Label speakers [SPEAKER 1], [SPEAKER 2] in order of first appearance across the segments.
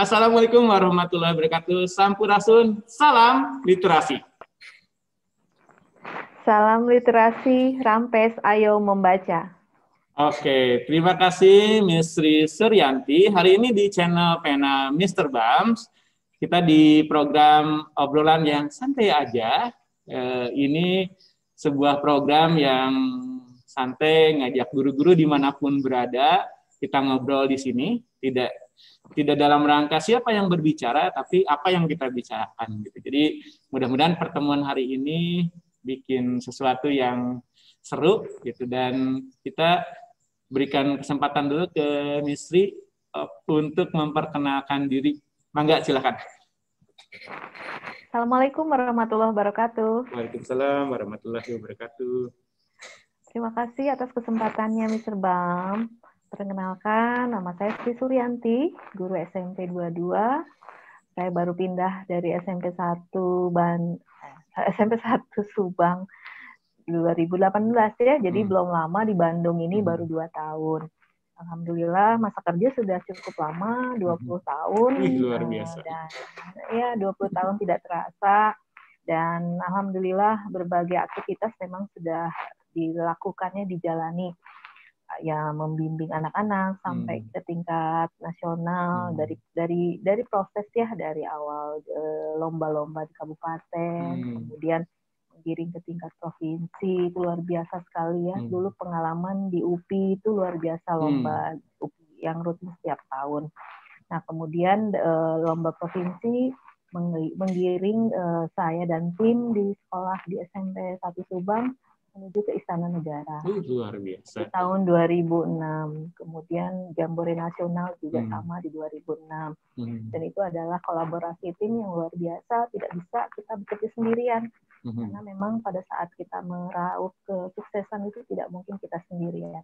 [SPEAKER 1] Assalamualaikum warahmatullahi wabarakatuh. Sampurasun, salam literasi.
[SPEAKER 2] Salam literasi, Rampes, ayo membaca.
[SPEAKER 1] Oke, terima kasih Miss Sri Suryanti. Hari ini di channel Pena Mr. Bams, kita di program obrolan yang santai aja. Ini sebuah program yang santai, ngajak guru-guru dimanapun berada. Kita ngobrol di sini, tidak dalam rangka siapa yang berbicara, tapi apa yang kita bicarakan. Gitu. Jadi mudah-mudahan pertemuan hari ini bikin sesuatu yang seru gitu, dan kita berikan kesempatan dulu ke Misri untuk memperkenalkan diri. Mangga, silakan.
[SPEAKER 2] Assalamualaikum warahmatullahi wabarakatuh.
[SPEAKER 1] Waalaikumsalam warahmatullahi wabarakatuh.
[SPEAKER 2] Terima kasih atas kesempatannya, Mr. Bam. Perkenalkan, nama saya Sri Suryanti, guru SMP 22. Saya baru pindah dari SMP 1 Subang 2018 ya, jadi belum lama di Bandung ini baru 2 tahun. Alhamdulillah masa kerja sudah cukup lama, 20 tahun.
[SPEAKER 1] Luar biasa.
[SPEAKER 2] Dan ya 20 tahun tidak terasa, dan alhamdulillah berbagai aktivitas memang sudah dilakukannya, dijalani, ya membimbing anak-anak sampai ke tingkat nasional, dari proses ya, dari awal lomba-lomba di kabupaten, kemudian giring ke tingkat provinsi, itu luar biasa sekali ya. Dulu pengalaman di UPI itu luar biasa, lomba UPI yang rutin setiap tahun. Nah kemudian lomba provinsi menggiring saya dan tim di sekolah di SMP 1 Subang menuju ke Istana Negara.
[SPEAKER 1] Luar biasa.
[SPEAKER 2] Di tahun 2006. Kemudian Jambore Nasional juga sama di 2006. Dan itu adalah kolaborasi tim yang luar biasa, tidak bisa kita bekerja sendirian. Karena memang pada saat kita meraup kesuksesan itu tidak mungkin kita sendirian.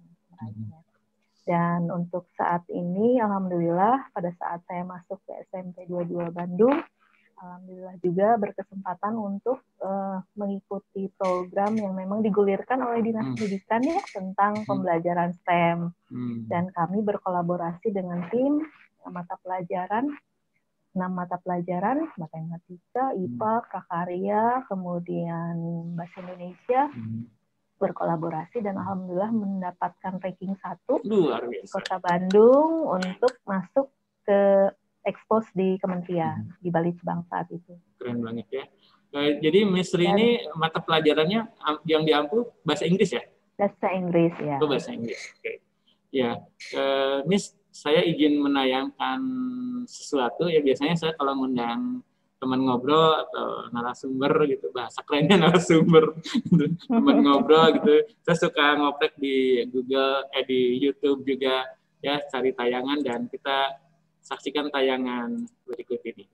[SPEAKER 2] Dan untuk saat ini, alhamdulillah pada saat saya masuk ke SMP 22 Bandung, alhamdulillah juga berkesempatan untuk mengikuti program yang memang digulirkan oleh Dinas Pendidikan ya, tentang pembelajaran STEM. Dan kami berkolaborasi dengan tim mata pelajaran, 6 mata pelajaran, matematika, IPA, prakarya, kemudian bahasa Indonesia, berkolaborasi dan alhamdulillah mendapatkan ranking 1 di Kota Bandung untuk masuk ke ekspos di kementerian di Bali Bang saat itu.
[SPEAKER 1] Keren banget ya. Jadi Misri ini mata pelajarannya yang diampu bahasa Inggris ya?
[SPEAKER 2] Bahasa Inggris ya.
[SPEAKER 1] Oh, bahasa Inggris. Oke. Ya, Miss, saya izin menayangkan sesuatu ya. Biasanya saya kalau mengundang teman ngobrol atau narasumber gitu, bahasa kerennya narasumber, teman ngobrol gitu, saya suka ngoprek di Google, di YouTube juga ya, cari tayangan dan kita saksikan tayangan berikut ini.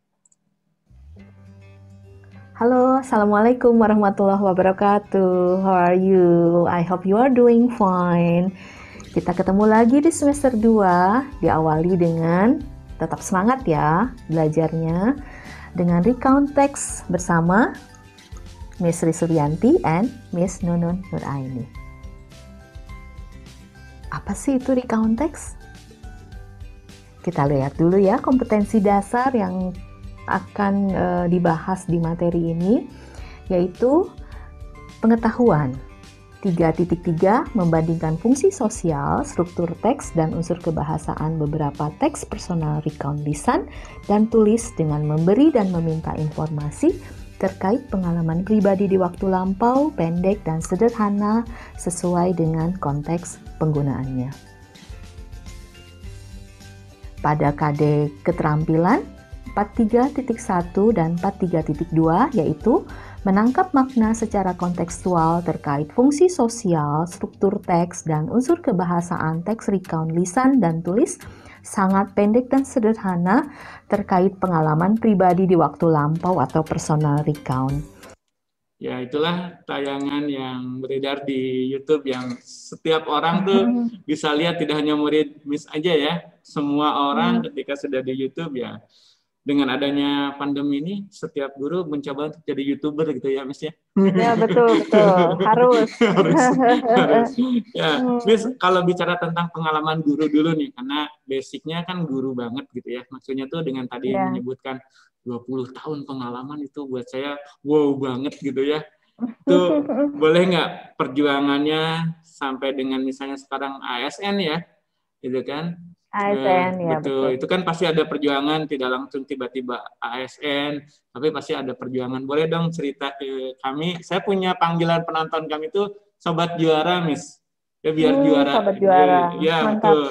[SPEAKER 2] Halo, Assalamualaikum warahmatullahi wabarakatuh. How are you? I hope you are doing fine. Kita ketemu lagi di semester 2, diawali dengan tetap semangat ya belajarnya, dengan recount text bersama Miss Sri Suryanti and Miss Nunun Nuraini. Apa sih itu recount text? Kita lihat dulu ya kompetensi dasar yang akan dibahas di materi ini, yaitu pengetahuan. 3.3 membandingkan fungsi sosial, struktur teks, dan unsur kebahasaan beberapa teks personal recount lisan dan tulis dengan memberi dan meminta informasi terkait pengalaman pribadi di waktu lampau, pendek, dan sederhana sesuai dengan konteks penggunaannya. Pada KD keterampilan 43.1 dan 43.2 yaitu menangkap makna secara kontekstual terkait fungsi sosial, struktur teks, dan unsur kebahasaan teks recount lisan dan tulis sangat pendek dan sederhana terkait pengalaman pribadi di waktu lampau atau personal recount.
[SPEAKER 1] Ya, itulah tayangan yang beredar di YouTube yang setiap orang tuh bisa lihat, tidak hanya murid Miss aja ya. Semua orang ketika sudah di YouTube ya dengan adanya pandemi ini setiap guru mencoba untuk jadi YouTuber gitu ya, Miss ya.
[SPEAKER 2] Ya, betul, harus.
[SPEAKER 1] harus. Ya, Miss, kalau bicara tentang pengalaman guru dulu nih, karena basicnya kan guru banget gitu ya. Maksudnya tuh dengan tadi menyebutkan 20 tahun pengalaman itu buat saya wow banget gitu ya. Itu boleh nggak perjuangannya sampai dengan misalnya sekarang ASN ya, gitu kan?
[SPEAKER 2] ASN ya,
[SPEAKER 1] betul. Itu kan pasti ada perjuangan, tidak langsung tiba-tiba ASN, tapi pasti ada perjuangan. Boleh dong cerita ke kami. Saya punya panggilan penonton kami itu Sobat Juara, Miss. Ya biar juara.
[SPEAKER 2] Sobat Juara.
[SPEAKER 1] Ya,
[SPEAKER 2] mantap.
[SPEAKER 1] betul.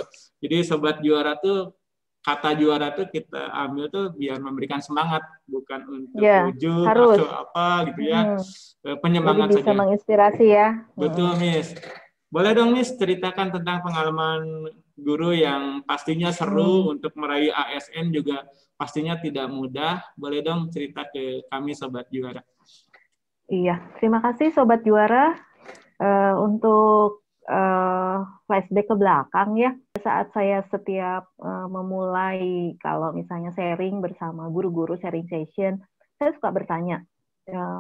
[SPEAKER 1] Jadi Sobat Juara tuh, kata juara tuh kita ambil tuh biar memberikan semangat, bukan untuk ujub atau apa gitu ya. Penyemangat
[SPEAKER 2] jadi bisa
[SPEAKER 1] saja.
[SPEAKER 2] Menginspirasi ya.
[SPEAKER 1] Betul, Miss. Boleh dong, Miss, ceritakan tentang pengalaman guru yang pastinya seru untuk meraih ASN juga pastinya tidak mudah. Boleh dong cerita ke kami Sobat Juara.
[SPEAKER 2] Iya, terima kasih Sobat Juara untuk flashback ke belakang ya. Saat saya setiap memulai, kalau misalnya sharing bersama guru-guru, sharing session, saya suka bertanya,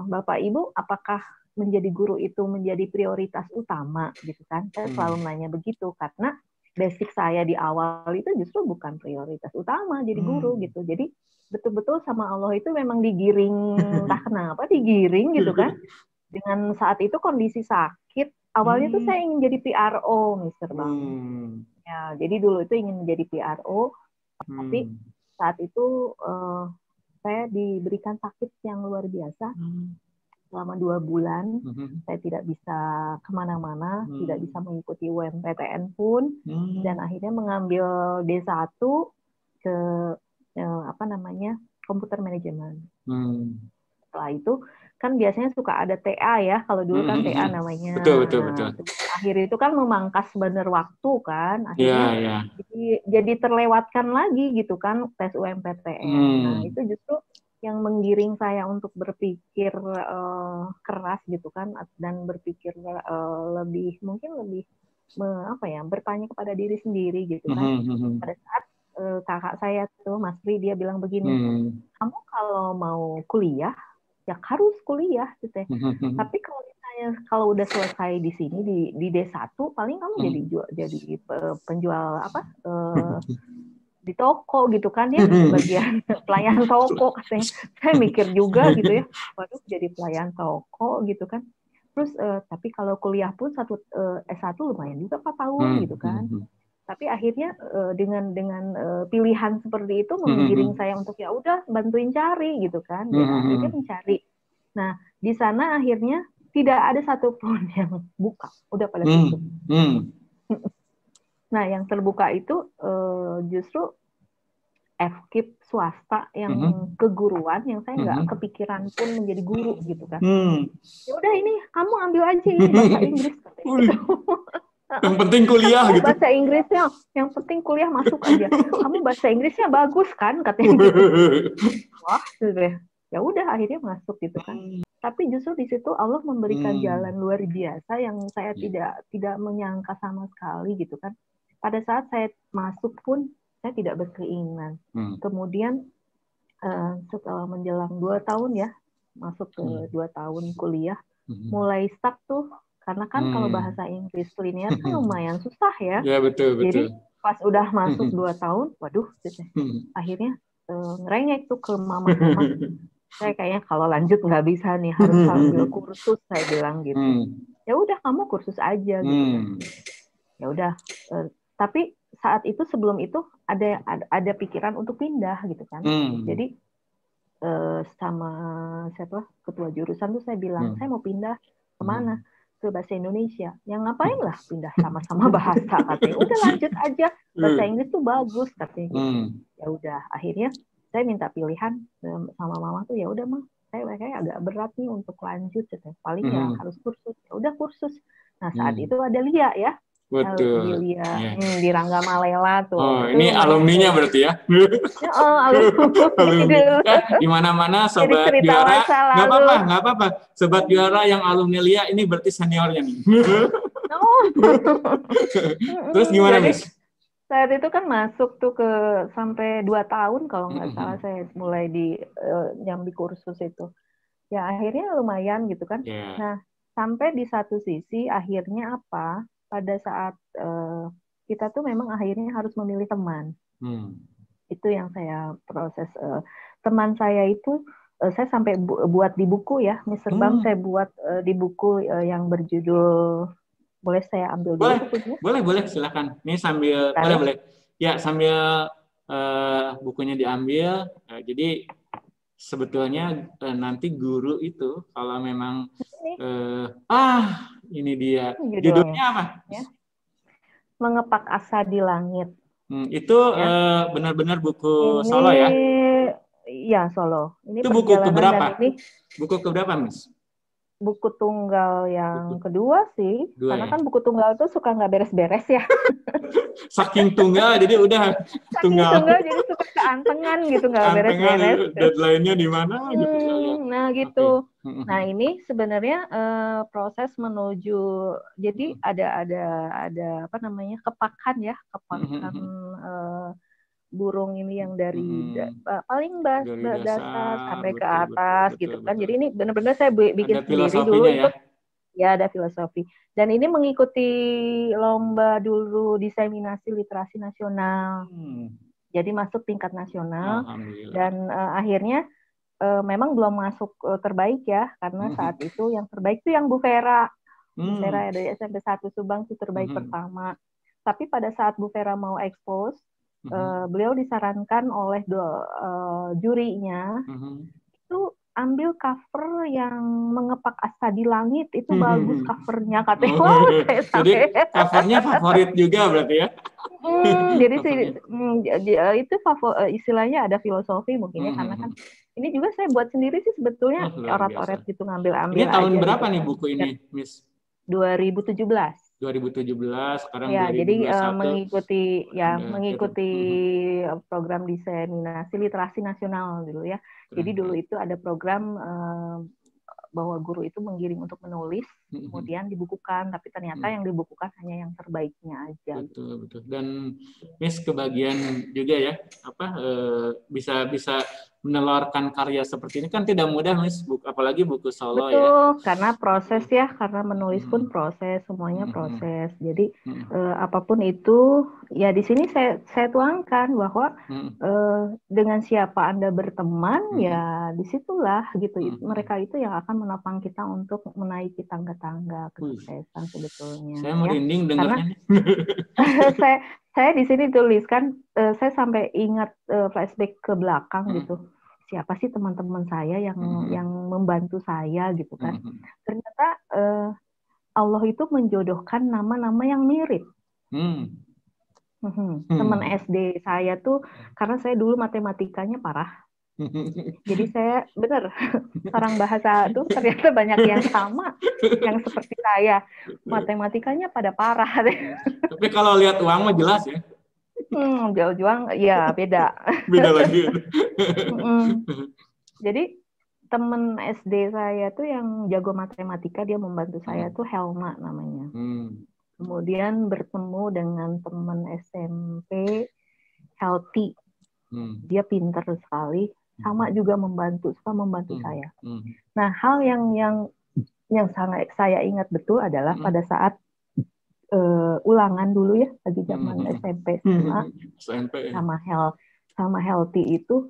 [SPEAKER 2] Bapak Ibu, apakah menjadi guru itu menjadi prioritas utama gitu kan? Saya selalu nanya begitu karena basic saya di awal itu justru bukan prioritas utama jadi guru gitu. Jadi betul-betul sama Allah itu memang digiring, entah kenapa digiring gitu kan. Dengan saat itu kondisi sakit, awalnya tuh saya ingin jadi PRO, Mr. Bang. Ya, jadi dulu itu ingin menjadi PRO, tapi saat itu saya diberikan sakit yang luar biasa. Selama 2 bulan, saya tidak bisa kemana-mana, tidak bisa mengikuti UMPTN pun, dan akhirnya mengambil D1 ke komputer manajemen. Setelah itu, kan biasanya suka ada TA ya, kalau dulu kan TA namanya.
[SPEAKER 1] Betul.
[SPEAKER 2] Akhir itu kan memangkas benar waktu kan, akhirnya jadi terlewatkan lagi gitu kan tes UMPTN. Nah, itu justru yang menggiring saya untuk berpikir keras gitu kan, dan berpikir lebih bertanya kepada diri sendiri gitu kan. Pada saat kakak saya tuh Mas Pri, dia bilang begini, kamu kalau mau kuliah ya harus kuliah gitu ya. Tapi kalau misalnya kalau udah selesai di sini di D1 paling kamu jadi penjual di toko gitu kan ya, bagian pelayan toko katanya. Saya mikir juga gitu ya, waduh jadi pelayan toko gitu kan. Terus tapi kalau kuliah pun S1 lumayan juga 4 tahun gitu kan. Tapi akhirnya dengan pilihan seperti itu menggiring saya untuk ya udah bantuin cari gitu kan. Ya akhirnya mencari. Nah, di sana akhirnya tidak ada satupun yang buka, udah pada tutup. Nah, yang terbuka itu justru FKIP swasta yang keguruan, yang saya nggak kepikiran pun menjadi guru gitu kan. Ya udah ini kamu ambil aja ini bahasa Inggris.
[SPEAKER 1] Yang penting kuliah gitu.
[SPEAKER 2] Bahasa Inggrisnya, yang penting kuliah masuk aja. Kamu bahasa Inggrisnya bagus kan katanya gitu. Wah, ya udah akhirnya masuk gitu kan. Tapi justru di situ Allah memberikan jalan luar biasa yang saya tidak menyangka sama sekali gitu kan. Pada saat saya masuk pun saya tidak berkeinginan. Kemudian setelah menjelang 2 tahun ya, masuk ke 2 tahun kuliah, mulai stuck tuh karena kan kalau bahasa Inggris linear kan lumayan susah ya.
[SPEAKER 1] Ya betul.
[SPEAKER 2] Jadi pas udah masuk 2 tahun, waduh, akhirnya ngerengek tuh ke mama. Saya kayaknya kalau lanjut nggak bisa nih, harus ambil kursus, saya bilang gitu. Ya udah kamu kursus aja gitu kan. Ya udah. Tapi saat itu sebelum itu ada pikiran untuk pindah gitu kan. Jadi sama siapa ketua jurusan tuh saya bilang saya mau pindah kemana? Ke bahasa Indonesia. Yang ngapain lah pindah sama-sama bahasa katanya. Udah lanjut aja, bahasa Inggris tuh bagus katanya. Ya udah, akhirnya saya minta pilihan sama mama tuh, ya udah mah saya kayak agak berat nih untuk lanjut gitu. Paling ya harus kursus. Ya udah kursus. Nah saat itu ada Lia ya.
[SPEAKER 1] Betul.
[SPEAKER 2] Di Lia, di Rangga Malela tuh.
[SPEAKER 1] Oh, ini alumninya berarti ya? Alumni. Di mana-mana Sobat Juara, nggak apa-apa. Sobat Juara yang alumni Lia ini berarti seniornya nih. Terus gimana, Miss?
[SPEAKER 2] Saat itu kan masuk tuh ke sampai 2 tahun kalau nggak salah saya mulai di nyambi kursus itu. Ya akhirnya lumayan gitu kan.
[SPEAKER 1] Yeah.
[SPEAKER 2] Nah, sampai di satu sisi akhirnya apa? Pada saat kita tuh memang akhirnya harus memilih teman. Itu yang saya proses. Teman saya itu saya sampai buat di buku ya, Mr. Bam, saya buat di buku yang berjudul, boleh saya ambil dulu bukunya?
[SPEAKER 1] Boleh, silakan. Ini sambil, boleh. Ya, sambil bukunya diambil. Jadi sebetulnya nanti guru itu kalau memang ini dia. Judulnya apa?
[SPEAKER 2] Ya. Mengepak Asa di Langit.
[SPEAKER 1] Itu ya. Benar-benar buku solo ya?
[SPEAKER 2] Iya, solo. Ini
[SPEAKER 1] itu buku keberapa? Buku keberapa, Miss?
[SPEAKER 2] Buku tunggal yang kedua sih, karena kan buku tunggal itu suka nggak beres-beres ya.
[SPEAKER 1] Saking tunggal, jadi udah
[SPEAKER 2] tunggal jadi suka keantengan gitu, nggak beres-beres.
[SPEAKER 1] Deadline-nya di mana? Gitu,
[SPEAKER 2] nah gitu. Okay. Nah ini sebenarnya proses menuju, jadi ada apa namanya, kepakan burung ini yang dari paling dasar sampai ke atas betul. Kan. Jadi ini benar-benar saya bikin
[SPEAKER 1] ada
[SPEAKER 2] sendiri dulu ya. Ikut ya ada filosofi. Dan ini mengikuti lomba dulu diseminasi literasi nasional. Jadi masuk tingkat nasional dan akhirnya memang belum masuk terbaik ya, karena saat itu yang terbaik itu yang Bu Vera. Bu Vera dari SMP 1 Subang itu terbaik pertama. Tapi pada saat Bu Vera mau expose, beliau disarankan oleh jurinya itu ambil cover yang mengepak asa di langit, itu bagus covernya katanya.
[SPEAKER 1] Jadi covernya favorit juga berarti ya?
[SPEAKER 2] Jadi itu istilahnya ada filosofi mungkin ya, karena kan ini juga saya buat sendiri sih sebetulnya, orat-orat gitu ngambil-ambil.
[SPEAKER 1] Ini tahun aja berapa gitu, nih buku ini, Miss?
[SPEAKER 2] 2017.
[SPEAKER 1] 2017, sekarang
[SPEAKER 2] ya,
[SPEAKER 1] 2021.
[SPEAKER 2] Jadi mengikuti program diseminasi literasi nasional dulu ya. Jadi dulu itu ada program bahwa guru itu menggiring untuk menulis, kemudian dibukukan, tapi ternyata yang dibukukan hanya yang terbaiknya aja.
[SPEAKER 1] Betul. Dan Miss kebagian juga ya, bisa menelurkan karya seperti ini kan tidak mudah, Miss, apalagi buku solo.
[SPEAKER 2] Betul,
[SPEAKER 1] ya.
[SPEAKER 2] Karena proses ya, karena menulis pun proses, semuanya proses. Jadi apapun itu, ya di sini saya tuangkan bahwa dengan siapa Anda berteman, ya disitulah gitu. Mereka itu yang akan menopang kita untuk menaiki tangga-tangga kesuksesan sebetulnya.
[SPEAKER 1] Saya merinding dengarnya.
[SPEAKER 2] Saya di sini tuliskan, saya sampai ingat flashback ke belakang gitu. Siapa sih teman-teman saya yang membantu saya gitu kan? Ternyata Allah itu menjodohkan nama-nama yang mirip. Teman SD saya tuh, karena saya dulu matematikanya parah. Jadi saya orang bahasa tuh ternyata banyak yang sama, yang seperti saya. Matematikanya pada parah.
[SPEAKER 1] Tapi kalau lihat uang mah jelas ya.
[SPEAKER 2] Jual-jual ya beda.
[SPEAKER 1] Beda lagi.
[SPEAKER 2] Jadi temen SD saya tuh yang jago matematika, dia membantu saya tuh Helma namanya. Kemudian bertemu dengan teman SMP Healthy. Dia pintar sekali, sama juga suka membantu saya. Nah, hal yang sangat saya ingat betul adalah pada saat ulangan dulu ya, lagi zaman SMP sama Healthy itu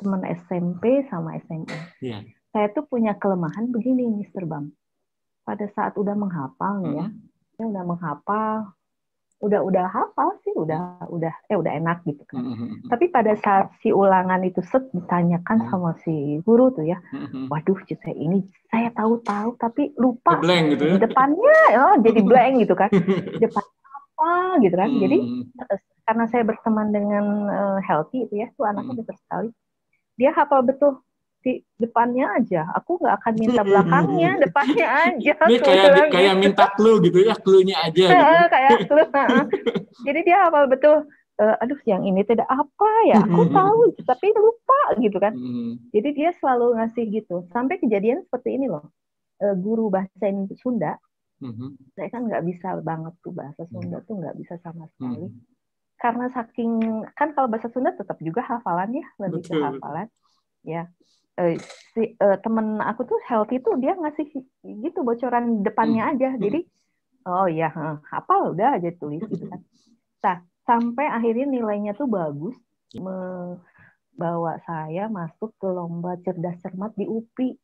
[SPEAKER 2] teman SMP sama SMA. Yeah. Saya tuh punya kelemahan begini, Mr. Bam. Pada saat udah menghafal nih ya, saya udah menghafal, udah hafal sih, udah enak gitu kan. Tapi pada saat si ulangan itu ditanyakan sama si guru tuh ya, waduh, saya ini saya tahu tapi lupa
[SPEAKER 1] blank gitu ya?
[SPEAKER 2] Depannya jadi blank gitu kan. Depan apa gitu kan. Jadi karena saya berteman dengan Healthy itu ya, tuh anaknya pintar sekali. Dia hafal betul di depannya aja. Aku nggak akan minta belakangnya, depannya aja.
[SPEAKER 1] Ini kayak minta clue gitu ya, clue-nya aja gitu.
[SPEAKER 2] Kayak clue. Jadi dia hafal betul. Aduh, yang ini tidak apa ya? Aku tahu, tapi lupa gitu kan. Jadi dia selalu ngasih gitu. Sampai kejadian seperti ini loh. Guru bahasa Sunda Saya kan nggak bisa banget tuh bahasa Sunda tuh nggak bisa sama sekali. Karena saking, kan kalau bahasa Sunda tetap juga hafalan ya, lebih ke hafalan. Ya, temen aku tuh Healthy tuh dia ngasih gitu bocoran depannya aja. Jadi, oh ya, hafal udah aja tulis gitu kan. Nah, sampai akhirnya nilainya tuh bagus, membawa saya masuk ke lomba cerdas cermat di UPI.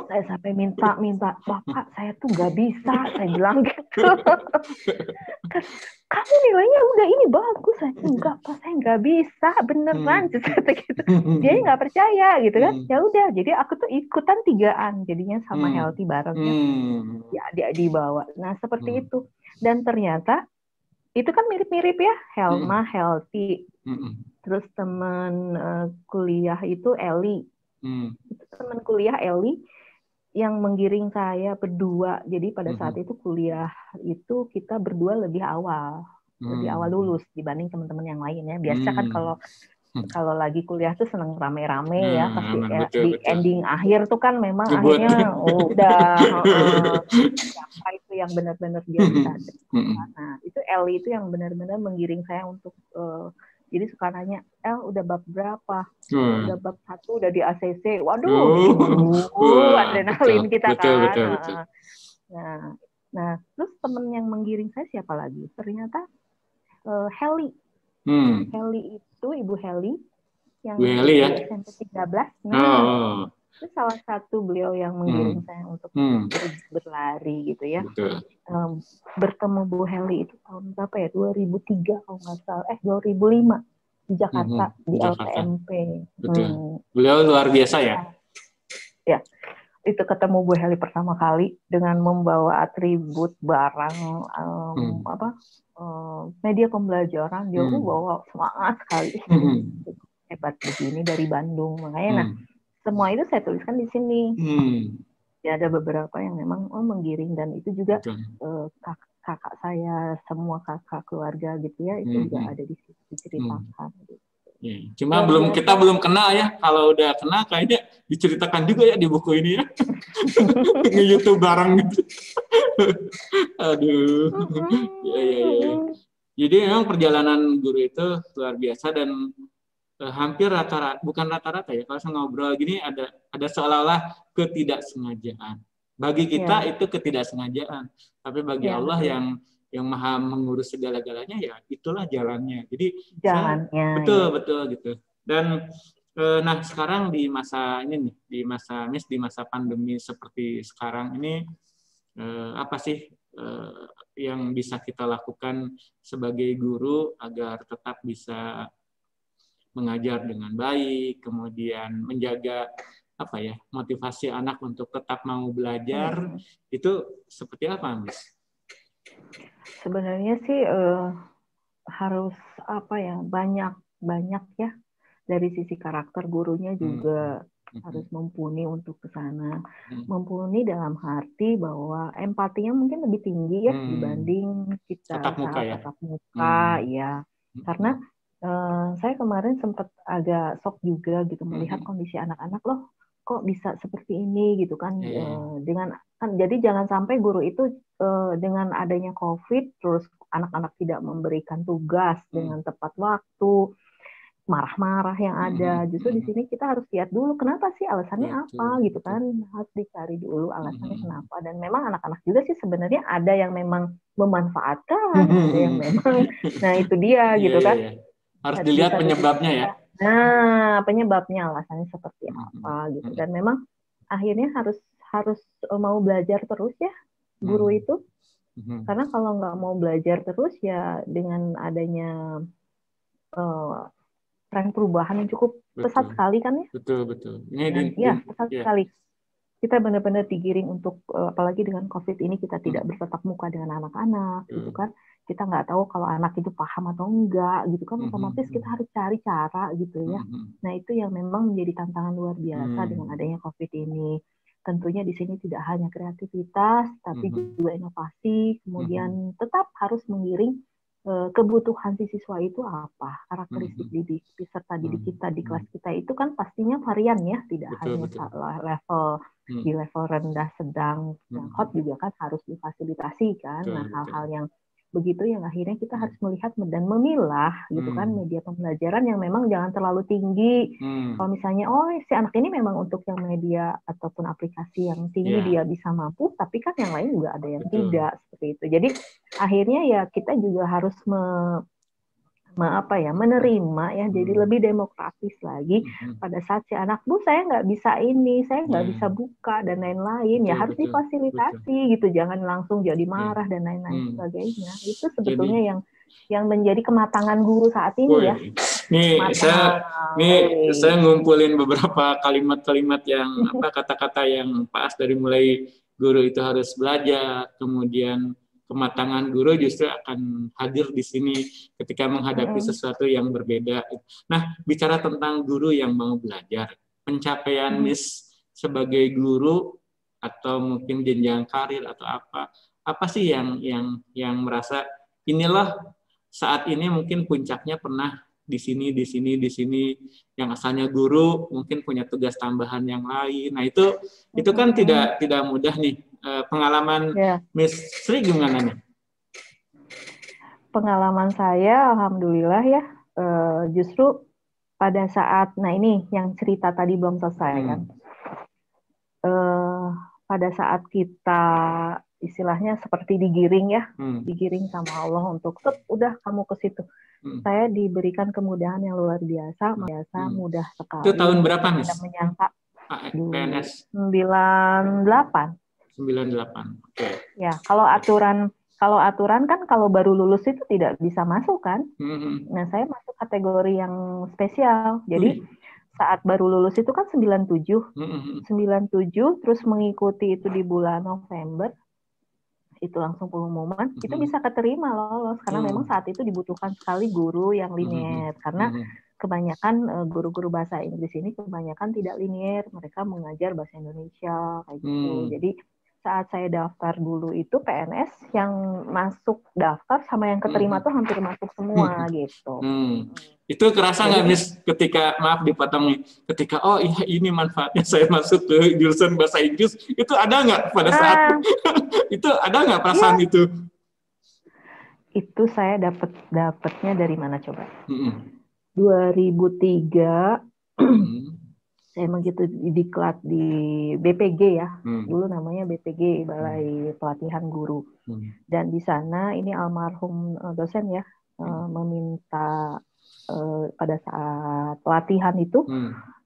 [SPEAKER 2] Saya sampai minta, Bapak saya tuh nggak bisa, saya bilang gitu. Kamu nilainya udah ini bagus, saya enggak Pak, saya nggak bisa, beneran, gitu. Dia nggak percaya gitu kan. Ya udah, jadi aku tuh ikutan 3-an, jadinya sama Healthy barengnya, ya dia dibawa. Nah seperti itu, dan ternyata itu kan mirip-mirip ya, Helma, Healthy, terus teman kuliah itu Eli. Teman kuliah Eli yang menggiring saya berdua. Jadi pada saat itu kuliah itu kita berdua lebih awal lulus dibanding teman-teman yang lain ya. Biasa kan kalau lagi kuliah tuh seneng rame-rame ya, pasti di ending akhir tuh kan memang akhirnya udah siapa itu yang benar-benar dia bisa. Nah itu Eli itu yang benar-benar menggiring saya untuk jadi suka nanya, udah bab berapa? Udah bab 1, udah di ACC. Waduh, adrenalin kita kan. Betul. Nah, terus temen yang menggiring saya siapa lagi? Ternyata Heli. Heli itu Ibu Heli yang di SMP 13. Nah, itu salah satu beliau yang menggiring saya untuk berlari gitu ya. Bertemu Bu Heli itu tahun berapa ya? 2003 kalau nggak salah. 2005 di Jakarta di LPMP.
[SPEAKER 1] Beliau luar biasa ya.
[SPEAKER 2] Ya, itu ketemu Bu Heli pertama kali dengan membawa atribut barang media pembelajaran. Dia bawa semangat sekali. Hebat begini dari Bandung. Makanya semua itu saya tuliskan di sini. Ya, ada beberapa yang memang menggiring, dan itu juga kakak saya, semua kakak keluarga gitu ya, itu juga ada di situ diceritakan. Gitu.
[SPEAKER 1] Cuma kita belum kenal ya. Kalau udah kenal kayaknya diceritakan juga ya di buku ini ya. Nge-YouTube bareng gitu. Aduh. Ya. Jadi memang perjalanan guru itu luar biasa, dan hampir rata-rata, bukan rata-rata ya, kalau saya ngobrol gini ada seolah-olah ketidaksengajaan. Bagi kita itu ketidaksengajaan, tapi bagi Allah yang maha mengurus segala-galanya, ya itulah jalannya. Jadi betul gitu. Dan nah sekarang di masa ini nih, di masa pandemi seperti sekarang ini, apa sih yang bisa kita lakukan sebagai guru agar tetap bisa mengajar dengan baik, kemudian menjaga motivasi anak untuk tetap mau belajar, itu seperti apa, Miss?
[SPEAKER 2] Sebenarnya sih harus banyak ya, dari sisi karakter gurunya juga harus mumpuni untuk ke sana. Mumpuni dalam arti bahwa empatinya mungkin lebih tinggi ya dibanding kita tatap muka ya. Karena saya kemarin sempat agak shock juga gitu melihat kondisi anak-anak, loh kok bisa seperti ini gitu kan. Jadi jangan sampai guru itu dengan adanya COVID terus anak-anak tidak memberikan tugas dengan tepat waktu, marah-marah yang ada. Justru di sini kita harus lihat dulu kenapa sih, alasannya apa gitu kan, harus dicari dulu alasannya kenapa. Dan memang anak-anak juga sih sebenarnya ada yang memang memanfaatkan, ada yang memang, nah itu dia gitu kan.
[SPEAKER 1] Harus dilihat penyebabnya ya.
[SPEAKER 2] Nah, penyebabnya, alasannya seperti apa gitu. Dan memang akhirnya harus mau belajar terus ya guru itu. Karena kalau nggak mau belajar terus ya, dengan adanya tren perubahan yang cukup pesat sekali kan ya.
[SPEAKER 1] Betul.
[SPEAKER 2] Pesat sekali. Kita benar-benar digiring untuk, apalagi dengan COVID ini, kita tidak bertatap muka dengan anak-anak gitu kan. Kita nggak tahu kalau anak itu paham atau enggak gitu kan, otomatis kita harus cari cara gitu ya. Nah itu yang memang menjadi tantangan luar biasa dengan adanya COVID ini. Tentunya di sini tidak hanya kreativitas, tapi juga inovasi, kemudian tetap harus mengiring kebutuhan si siswa itu apa, karakteristik didik peserta didik kita di kelas kita itu kan pastinya varian ya, tidak hanya level di level rendah, sedang, hot juga kan harus difasilitasi kan. Nah, hal-hal yang begitu yang akhirnya kita harus melihat dan memilah gitu kan media pembelajaran yang memang jangan terlalu tinggi. Kalau misalnya si anak ini memang untuk yang media ataupun aplikasi yang tinggi dia bisa mampu, tapi kan yang lain juga ada yang tidak seperti itu. Jadi akhirnya ya kita juga harus menerima ya, jadi lebih demokratis lagi pada saat si anak, Bu saya nggak bisa ini, saya nggak bisa buka dan lain-lain, ya harus difasilitasi gitu, jangan langsung jadi marah dan lain-lain sebagainya. Itu sebetulnya yang menjadi kematangan guru saat ini ya.
[SPEAKER 1] Saya ngumpulin beberapa kalimat-kalimat yang kata-kata yang pas dari mulai guru itu harus belajar, kemudian kematangan guru justru akan hadir di sini ketika menghadapi sesuatu yang berbeda. Nah, bicara tentang guru yang mau belajar, pencapaian Miss sebagai guru atau mungkin jenjang karir atau apa sih yang merasa inilah saat ini mungkin puncaknya pernah di sini, yang asalnya guru mungkin punya tugas tambahan yang lain. Nah, itu kan tidak mudah nih. Pengalaman Miss Sri gimana nih?
[SPEAKER 2] Pengalaman saya alhamdulillah ya, justru pada saat, nah ini yang cerita tadi belum selesai kan. Pada saat kita istilahnya seperti digiring ya, digiring sama Allah untuk udah kamu ke situ. Saya diberikan kemudahan yang luar biasa, mudah sekali.
[SPEAKER 1] Itu tahun berapa, Miss?
[SPEAKER 2] Tidak menyangka.
[SPEAKER 1] PNS
[SPEAKER 2] 98.
[SPEAKER 1] Oke.
[SPEAKER 2] Ya, kalau aturan kan kalau baru lulus itu tidak bisa masuk kan. Nah, saya masuk kategori yang spesial. Jadi saat baru lulus itu kan 97. 97 terus mengikuti itu di bulan November. Itu langsung pengumuman, itu bisa keterima lolos karena memang saat itu dibutuhkan sekali guru yang linier karena kebanyakan guru-guru bahasa Inggris ini kebanyakan tidak linier, mereka mengajar bahasa Indonesia kayak gitu. Jadi saat saya daftar dulu itu PNS yang masuk daftar sama yang keterima tuh hampir masuk semua gitu.
[SPEAKER 1] Itu kerasa nggak, Miss, ketika, maaf dipotong nih, ketika iya ini manfaatnya saya masuk ke jurusan bahasa Inggris, itu ada nggak pada saat itu ada nggak perasaan itu?
[SPEAKER 2] Itu saya dapatnya dari mana coba? 2003 saya begitu diklat di BPG ya, dulu namanya BPG, Balai Pelatihan Guru, dan di sana ini almarhum dosen ya meminta pada saat pelatihan itu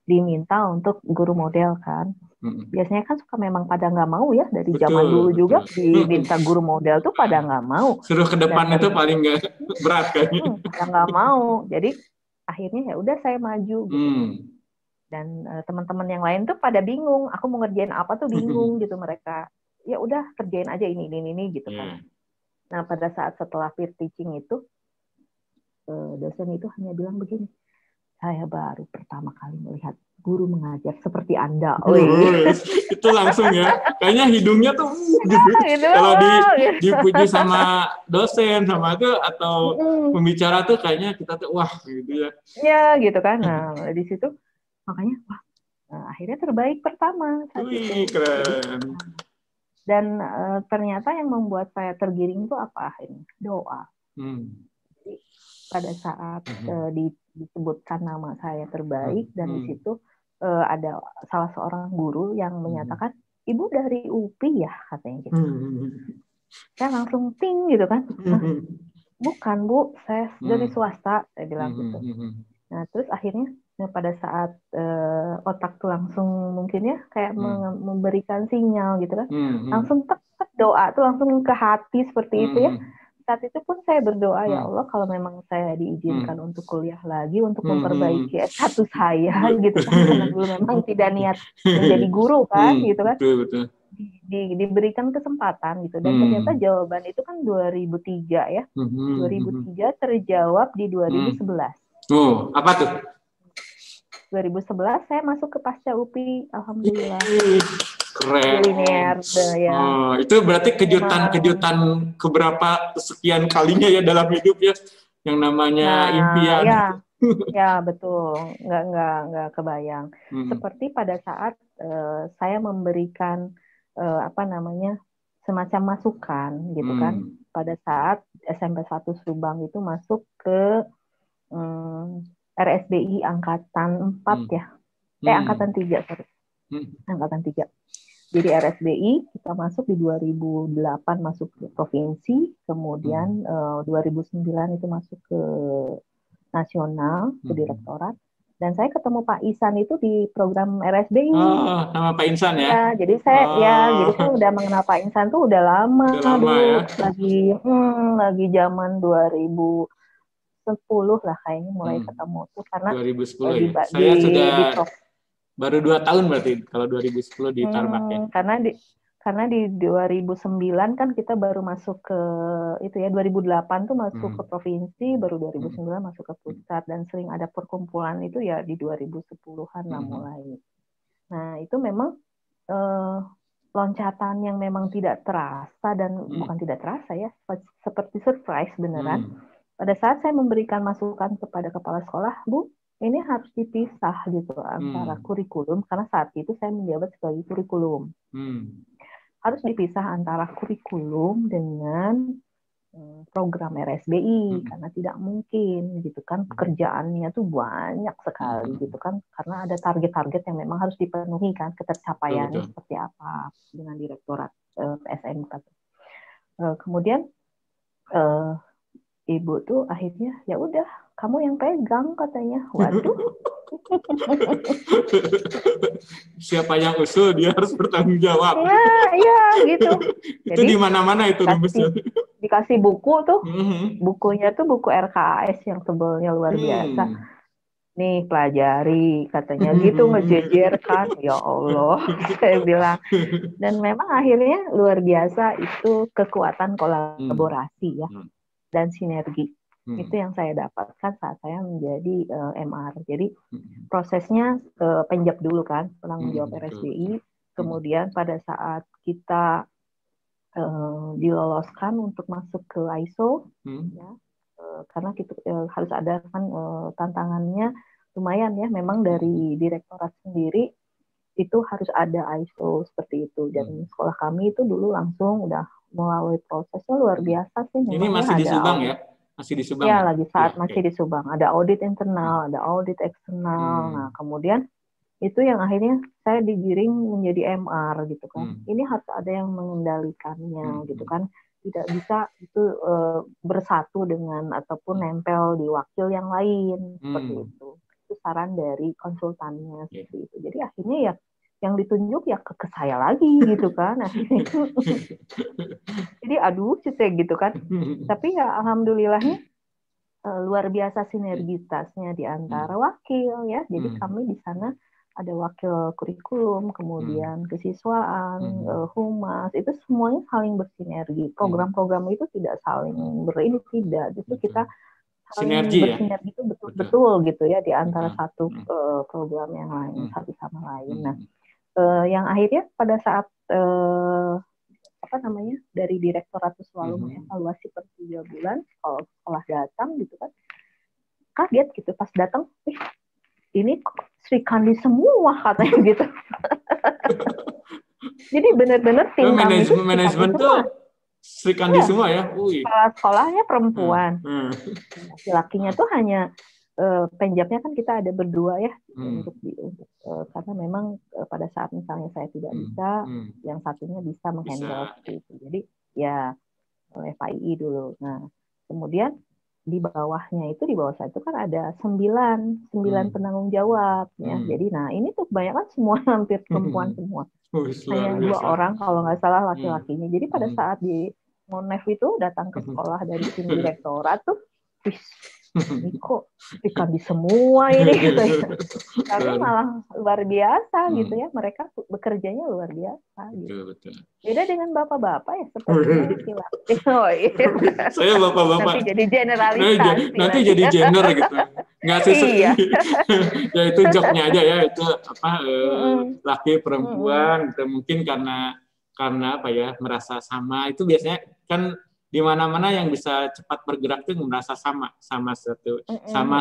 [SPEAKER 2] diminta untuk guru model kan. Biasanya kan suka memang pada nggak mau ya, dari zaman dulu juga diminta guru model tuh pada nggak mau.
[SPEAKER 1] Suruh ke depan itu paling nggak berat kayaknya.
[SPEAKER 2] Pada nggak mau, jadi akhirnya ya udah saya maju gitu. Dan teman-teman yang lain tuh pada bingung, aku mau ngerjain apa tuh bingung gitu mereka. Ya udah kerjain aja ini gitu kan. Nah pada saat setelah peer teaching itu dosen itu hanya bilang begini, saya baru pertama kali melihat guru mengajar seperti Anda.
[SPEAKER 1] Itu langsung ya, kayaknya hidungnya tuh gitu. Kalau dipuji sama dosen sama itu atau pembicara tuh kayaknya kita tuh wah gitu ya.
[SPEAKER 2] Ya gitu kan. Nah di situ makanya akhirnya terbaik pertama saat itu.
[SPEAKER 1] Keren.
[SPEAKER 2] Dan ternyata yang membuat saya tergiring itu apa? Doa. Jadi, pada saat disebutkan nama saya terbaik dan di situ ada salah seorang guru yang menyatakan, Ibu dari UPI ya katanya gitu. Saya langsung ting gitu kan. Bukan Bu, saya dari swasta, saya bilang gitu. Nah terus akhirnya pada saat otak tuh langsung mungkin ya kayak memberikan sinyal gitu kan, langsung tek doa tuh langsung ke hati seperti itu ya. Saat itu pun saya berdoa, ya Allah kalau memang saya diizinkan untuk kuliah lagi untuk memperbaiki S1 saya gitu kan, karena dulu memang tidak niat menjadi guru kan gitu kan.
[SPEAKER 1] Betul.
[SPEAKER 2] Diberikan kesempatan gitu, dan ternyata jawaban itu kan 2003 ya. 2003 terjawab di 2011.
[SPEAKER 1] Apa tuh?
[SPEAKER 2] 2011 saya masuk ke Pasca UPI, alhamdulillah.
[SPEAKER 1] Keren.
[SPEAKER 2] Linear, ya.
[SPEAKER 1] Itu berarti kejutan keberapa sekian kalinya ya dalam hidup ya, yang namanya impian.
[SPEAKER 2] Ya betul, nggak kebayang. Seperti pada saat saya memberikan semacam masukan gitu kan pada saat SMP 1 Subang itu masuk ke RSBI angkatan 4 ya. Angkatan 3, sorry. Angkatan 3. Jadi RSBI kita masuk di 2008 masuk ke provinsi, kemudian 2009 itu masuk ke nasional, ke direktorat. Dan saya ketemu Pak Ihsan itu di program RSBI.
[SPEAKER 1] Oh, nama Pak Ihsan ya?
[SPEAKER 2] Ya, jadi saya jadi saya udah mengenal Pak Ihsan tuh udah lama dulu. Ya? Lagi zaman 2010 lah kayaknya mulai ketemu tuh karena
[SPEAKER 1] 2010 ya. Saya sudah baru 2 tahun berarti kalau 2010 di Tarbak ya.
[SPEAKER 2] Karena di 2009 kan kita baru masuk ke itu ya, 2008 tuh masuk ke provinsi, baru 2009 masuk ke pusat, dan sering ada perkumpulan itu ya di 2010-an lah mulai. Nah itu memang loncatan yang memang tidak terasa dan bukan tidak terasa ya, seperti surprise beneran. Pada saat saya memberikan masukan kepada kepala sekolah, Bu, ini harus dipisah gitu antara kurikulum, karena saat itu saya menjabat sebagai kurikulum. Harus dipisah antara kurikulum dengan program RSBI karena tidak mungkin gitu kan, pekerjaannya tuh banyak sekali gitu kan, karena ada target-target yang memang harus dipenuhi kan, ketercapaiannya seperti apa dengan direktorat SMK. Kemudian ibu tuh akhirnya ya udah kamu yang pegang katanya. Waduh.
[SPEAKER 1] Siapa yang usul dia harus bertanggung jawab.
[SPEAKER 2] Iya gitu.
[SPEAKER 1] Itu di mana-mana itu rumusnya.
[SPEAKER 2] Dikasih buku tuh, bukunya tuh buku RKAS yang tebelnya luar biasa. Nih pelajari katanya gitu, ngejejerkan. Ya Allah, saya bilang. Dan memang akhirnya luar biasa itu kekuatan kolaborasi ya dan sinergi. Itu yang saya dapatkan saat saya menjadi MR. Jadi prosesnya penjab dulu kan, penanggung jawab RSBI. Kemudian pada saat kita diloloskan untuk masuk ke ISO, ya, karena kita harus ada kan tantangannya lumayan ya. Memang dari direktorat sendiri itu harus ada ISO seperti itu. Dan sekolah kami itu dulu langsung udah melalui prosesnya luar biasa sih.
[SPEAKER 1] Ini masih di Subang ya? Masih di Subang?
[SPEAKER 2] Ya, lagi saat masih di Subang. Ada audit internal, ada audit eksternal. Nah, kemudian itu yang akhirnya saya digiring menjadi MR gitu kan. Ini harus ada yang mengendalikannya gitu kan. Tidak bisa itu bersatu dengan ataupun nempel di wakil yang lain seperti itu. Itu saran dari konsultannya seperti itu. Jadi akhirnya ya yang ditunjuk ya ke saya lagi gitu kan. Jadi aduh cete gitu kan. Tapi ya alhamdulillahnya luar biasa sinergitasnya di antara wakil ya. Jadi kami di sana ada wakil kurikulum, kemudian kesiswaan, humas, itu semuanya saling bersinergi. Program-program itu tidak saling tidak. Justru kita saling bersinergi itu betul-betul gitu ya di antara satu program yang lain, satu sama lain. Nah, yang akhirnya pada saat dari direktorat itu selalu mengevaluasi per 3 bulan kalau sekolah datang gitu kan, kaget gitu pas datang, ini Sri Kandi semua katanya gitu. Jadi benar-benar tim kami itu
[SPEAKER 1] manajemen tuh Sri Kandi semua ya.
[SPEAKER 2] Sekolahnya perempuan, laki-lakinya tuh hanya penjabnya kan kita ada berdua ya untuk karena memang pada saat misalnya saya tidak bisa, yang satunya bisa menghandle seperti itu. Jadi ya oleh Pak II dulu. Nah kemudian di bawahnya itu, di bawah saya itu kan ada 9 penanggung jawab ya. Jadi nah ini tuh kebanyakan semua hampir perempuan semua. Hanya 2 orang kalau nggak salah laki-lakinya. Jadi pada saat di Monef itu datang ke sekolah dari tim direktorat tuh, ini kok ikan di semua ini gitu ya. Tapi malah luar biasa gitu ya. Mereka bekerjanya luar biasa gitu. Betul. Beda dengan bapak-bapak ya sepertinya laki-laki. Oh, iya.
[SPEAKER 1] Saya bapak-bapak.
[SPEAKER 2] Nanti jadi generalisasi.
[SPEAKER 1] Nanti jadi gender gitu. Nggak sih. Iya. Ya itu jobnya aja ya, itu laki perempuan gitu. Mungkin karena apa ya, merasa sama. Itu biasanya kan di mana-mana yang bisa cepat bergerak itu merasa sama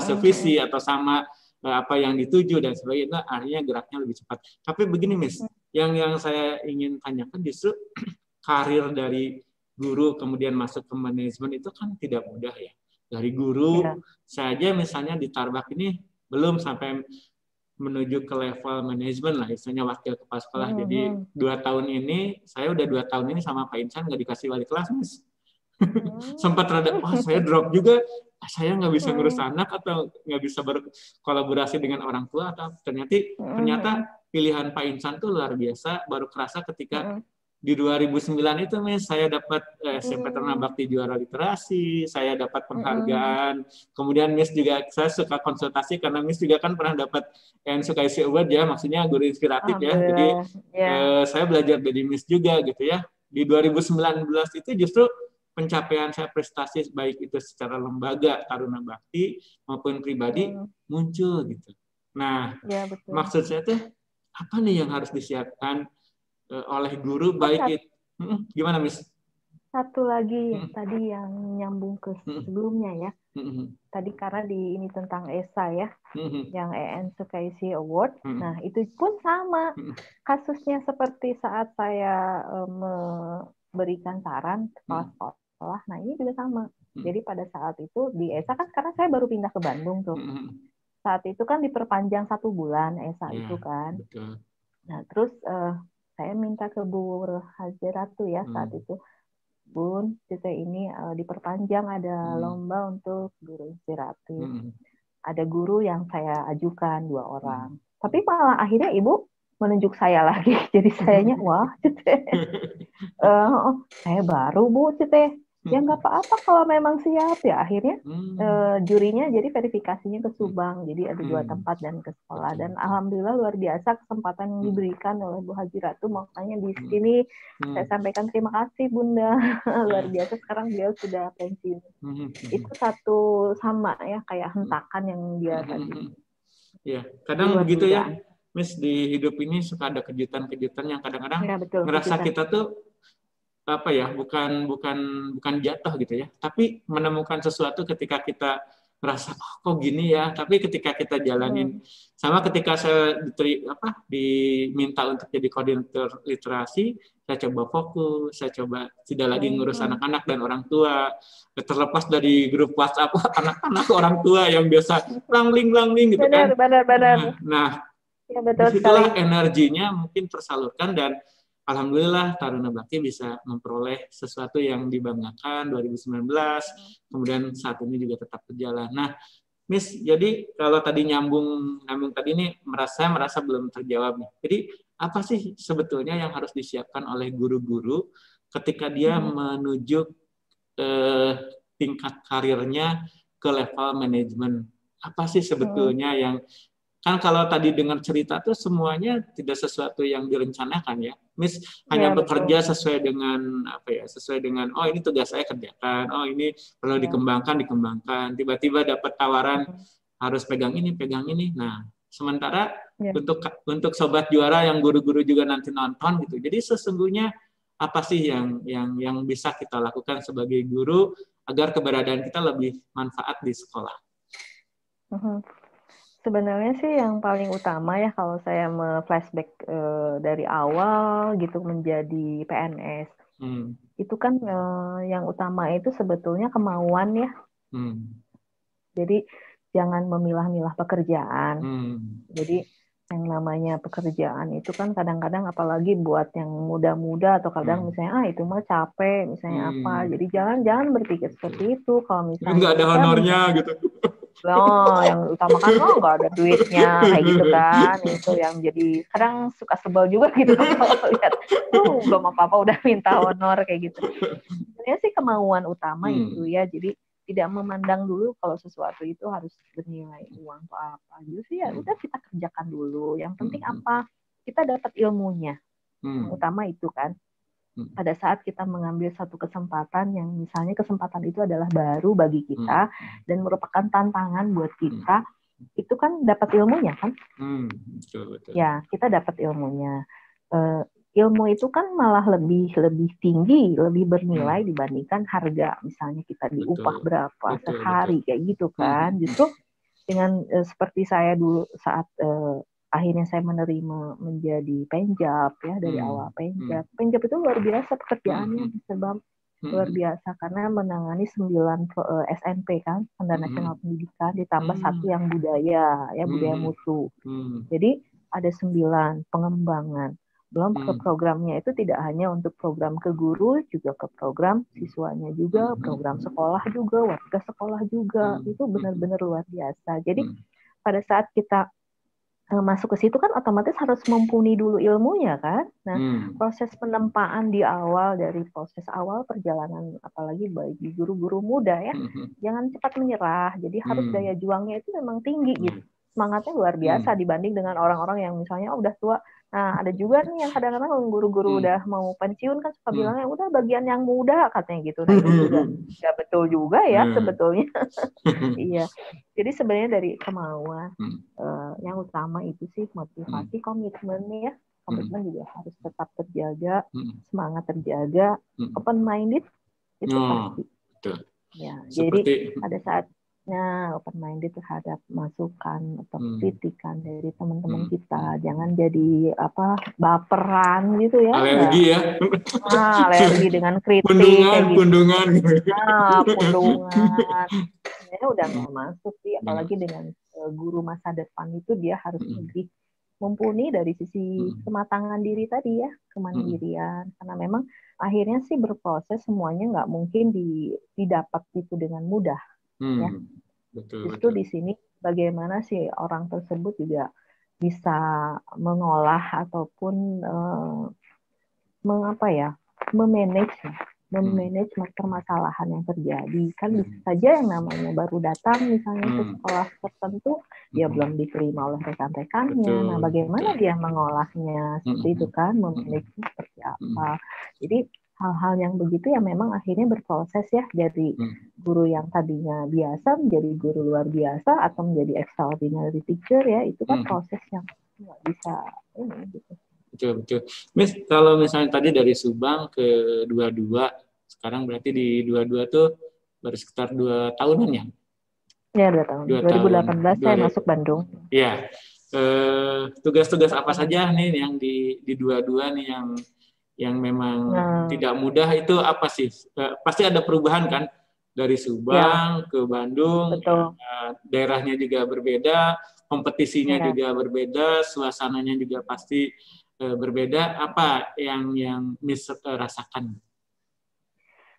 [SPEAKER 1] sevisi atau sama apa yang dituju dan sebagainya, akhirnya geraknya lebih cepat. Tapi begini Miss, yang saya ingin tanyakan justru karir dari guru kemudian masuk ke manajemen itu kan tidak mudah ya. Dari guru saja misalnya di Tarbak ini belum sampai menuju ke level manajemen lah, istilahnya wakil kepala sekolah. Jadi 2 tahun ini, saya udah 2 tahun ini sama Pak Insan nggak dikasih wali kelas, Miss. Sempat rada, saya drop juga, saya nggak bisa ngurus anak atau nggak bisa berkolaborasi dengan orang tua, atau ternyata pilihan Pak Insan tuh luar biasa, baru kerasa ketika di 2009 itu Miss, saya dapat SMP Taruna Bakti juara literasi, saya dapat penghargaan. Kemudian Miss juga, saya suka konsultasi karena Miss juga kan pernah dapat NSUKIC Award ya, maksudnya guru inspiratif ya. Jadi saya belajar dari Miss juga gitu ya. Di 2019 itu justru pencapaian saya prestasi baik itu secara lembaga Taruna Bakti maupun pribadi muncul gitu. Nah, maksud saya tuh apa nih yang harus disiapkan oleh guru baik itu gimana Miss?
[SPEAKER 2] Satu lagi tadi yang nyambung ke sebelumnya ya. Tadi karena ini tentang ESA ya, yang NSUKIC Award. Nah itu pun sama kasusnya seperti saat saya memberikan saran kepala sekolah. Nah ini juga sama. Jadi pada saat itu di ESA kan karena saya baru pindah ke Bandung tuh. Saat itu kan diperpanjang 1 bulan ESA itu kan.
[SPEAKER 1] Betul.
[SPEAKER 2] Nah terus saya minta ke Bu Haji Ratu ya saat itu, Bun, kita ini diperpanjang, ada lomba untuk guru inspiratif. Ada guru yang saya ajukan 2 orang. Tapi malah akhirnya Ibu menunjuk saya lagi. Jadi sayanya, wah, saya baru Bu, ya nggak apa-apa kalau memang siap ya. Akhirnya jurinya jadi verifikasinya ke Subang. Jadi ada 2 tempat dan ke sekolah. Dan alhamdulillah luar biasa kesempatan yang diberikan oleh Bu Haji Ratu. Makanya di sini saya sampaikan terima kasih Bunda. Luar biasa, sekarang beliau sudah pensiun. Itu satu sama ya kayak hentakan yang dia tadi.
[SPEAKER 1] Ya, kadang begitu ya, Miss, di hidup ini suka ada kejutan-kejutan yang kadang-kadang ngerasa kita tuh apa ya, bukan jatuh gitu ya, tapi menemukan sesuatu ketika kita merasa kok gini ya, tapi ketika kita jalanin sama ketika saya diminta untuk jadi koordinator literasi, saya coba fokus, saya coba tidak lagi ngurus anak-anak dan orang tua, terlepas dari grup WhatsApp anak-anak orang tua yang biasa langling gitu kan.
[SPEAKER 2] Benar.
[SPEAKER 1] Nah,
[SPEAKER 2] ya, betul
[SPEAKER 1] disitulah
[SPEAKER 2] sekali.
[SPEAKER 1] energinya mungkin tersalurkan dan alhamdulillah Taruna Bakti bisa memperoleh sesuatu yang dibanggakan 2019, kemudian saat ini juga tetap berjalan. Nah, Miss, jadi kalau tadi nyambung tadi ini merasa belum terjawab nih. Jadi apa sih sebetulnya yang harus disiapkan oleh guru-guru ketika dia menuju tingkat karirnya ke level manajemen? Apa sih sebetulnya yang kan kalau tadi dengar cerita tuh semuanya tidak sesuatu yang direncanakan ya. Miss hanya bekerja sesuai dengan sesuai dengan oh ini tugas saya kerjakan, oh ini perlu dikembangkan. Tiba-tiba dapat tawaran harus pegang ini. Nah, sementara untuk sobat juara yang guru-guru juga nanti nonton gitu. Jadi sesungguhnya apa sih yang bisa kita lakukan sebagai guru agar keberadaan kita lebih manfaat di sekolah?
[SPEAKER 2] Sebenarnya sih yang paling utama ya kalau saya flashback dari awal gitu menjadi PNS, itu kan yang utama itu sebetulnya kemauan ya. Jadi jangan memilah-milah pekerjaan. Jadi yang namanya pekerjaan itu kan kadang-kadang apalagi buat yang muda-muda atau kadang misalnya itu mah capek misalnya apa. Jadi jangan berpikir seperti itu kalau misalnya
[SPEAKER 1] nggak ada honornya gitu.
[SPEAKER 2] Yang utama kan nggak ada duitnya kayak gitu kan, itu yang jadi kadang suka sebel juga gitu kalau lihat belum apa-apa udah minta honor kayak gitu. Sebenarnya sih kemauan utama itu ya, jadi tidak memandang dulu kalau sesuatu itu harus bernilai uang atau apa gitu sih, ya udah kita kerjakan dulu, yang penting apa kita dapat ilmunya. Yang utama itu kan pada saat kita mengambil satu kesempatan yang misalnya kesempatan itu adalah baru bagi kita dan merupakan tantangan buat kita, itu kan dapat ilmunya kan?
[SPEAKER 1] Betul.
[SPEAKER 2] Ya, kita dapat ilmunya. Ilmu itu kan malah lebih tinggi, lebih bernilai dibandingkan harga. Misalnya kita diupah berapa sehari kayak gitu kan. Justru dengan seperti saya dulu saat akhirnya saya menerima menjadi penjab ya, dari awal penjab. Penjab itu luar biasa pekerjaannya, sebab luar biasa karena menangani 9 SNP kan, Standar Nasional Pendidikan, ditambah 1 yang budaya ya, budaya mutu. Jadi ada 9 pengembangan. Belum ke programnya itu tidak hanya untuk program ke guru, juga ke program siswanya juga, program sekolah juga, warga sekolah juga. Itu benar-benar luar biasa. Jadi pada saat kita masuk ke situ kan otomatis harus mumpuni dulu ilmunya kan. Nah, proses penempaan di awal, dari proses awal perjalanan, apalagi bagi guru-guru muda ya, jangan cepat menyerah. Jadi harus daya juangnya itu memang tinggi gitu. Semangatnya luar biasa dibanding dengan orang-orang yang misalnya udah tua. Nah, ada juga nih yang kadang-kadang guru-guru udah mau pensiun kan suka bilangnya udah bagian yang muda katanya gitu. Nah, itu juga nggak betul juga ya sebetulnya. Iya. Jadi sebenarnya dari kemauan yang utama itu sih motivasi, komitmen ya. Komitmen juga harus tetap terjaga, semangat terjaga, open minded itu pasti.
[SPEAKER 1] Betul.
[SPEAKER 2] Ya, jadi pada saatnya open minded terhadap masukan atau kritikan dari teman-teman kita, jangan jadi baperan gitu ya.
[SPEAKER 1] Alergi ya.
[SPEAKER 2] Alergi dengan kritik
[SPEAKER 1] pundungan.
[SPEAKER 2] Pundungan. Sebenarnya udah nggak masuk sih, apalagi dengan guru masa depan itu dia harus lebih mumpuni dari sisi kematangan diri tadi ya, kemandirian. Karena memang akhirnya sih berproses semuanya nggak mungkin didapat itu dengan mudah. Ya. Justru di sini bagaimana sih orang tersebut juga bisa mengolah ataupun memanage permasalahan yang terjadi. Kan bisa saja yang namanya baru datang misalnya ke sekolah tertentu, dia belum diterima oleh rekan-rekannya. Nah, bagaimana dia mengolahnya seperti itu kan, memanage seperti apa. Jadi hal-hal yang begitu ya memang akhirnya berproses ya, dari guru yang tadinya biasa menjadi guru luar biasa atau menjadi extraordinary teacher ya, itu kan proses yang nggak bisa ini gitu.
[SPEAKER 1] Betul. Miss, kalau misalnya tadi dari Subang ke 22, sekarang berarti di 22 tuh baru sekitar 2 tahunan ya?
[SPEAKER 2] Ya, 2 tahun. 2018 saya masuk Bandung.
[SPEAKER 1] Iya. Tugas-tugas apa saja nih yang di 22 nih yang memang tidak mudah, itu apa sih? Pasti ada perubahan kan? Dari Subang ke Bandung, daerahnya juga berbeda, kompetisinya juga berbeda, suasananya juga pasti berbeda. Apa yang Miss rasakan?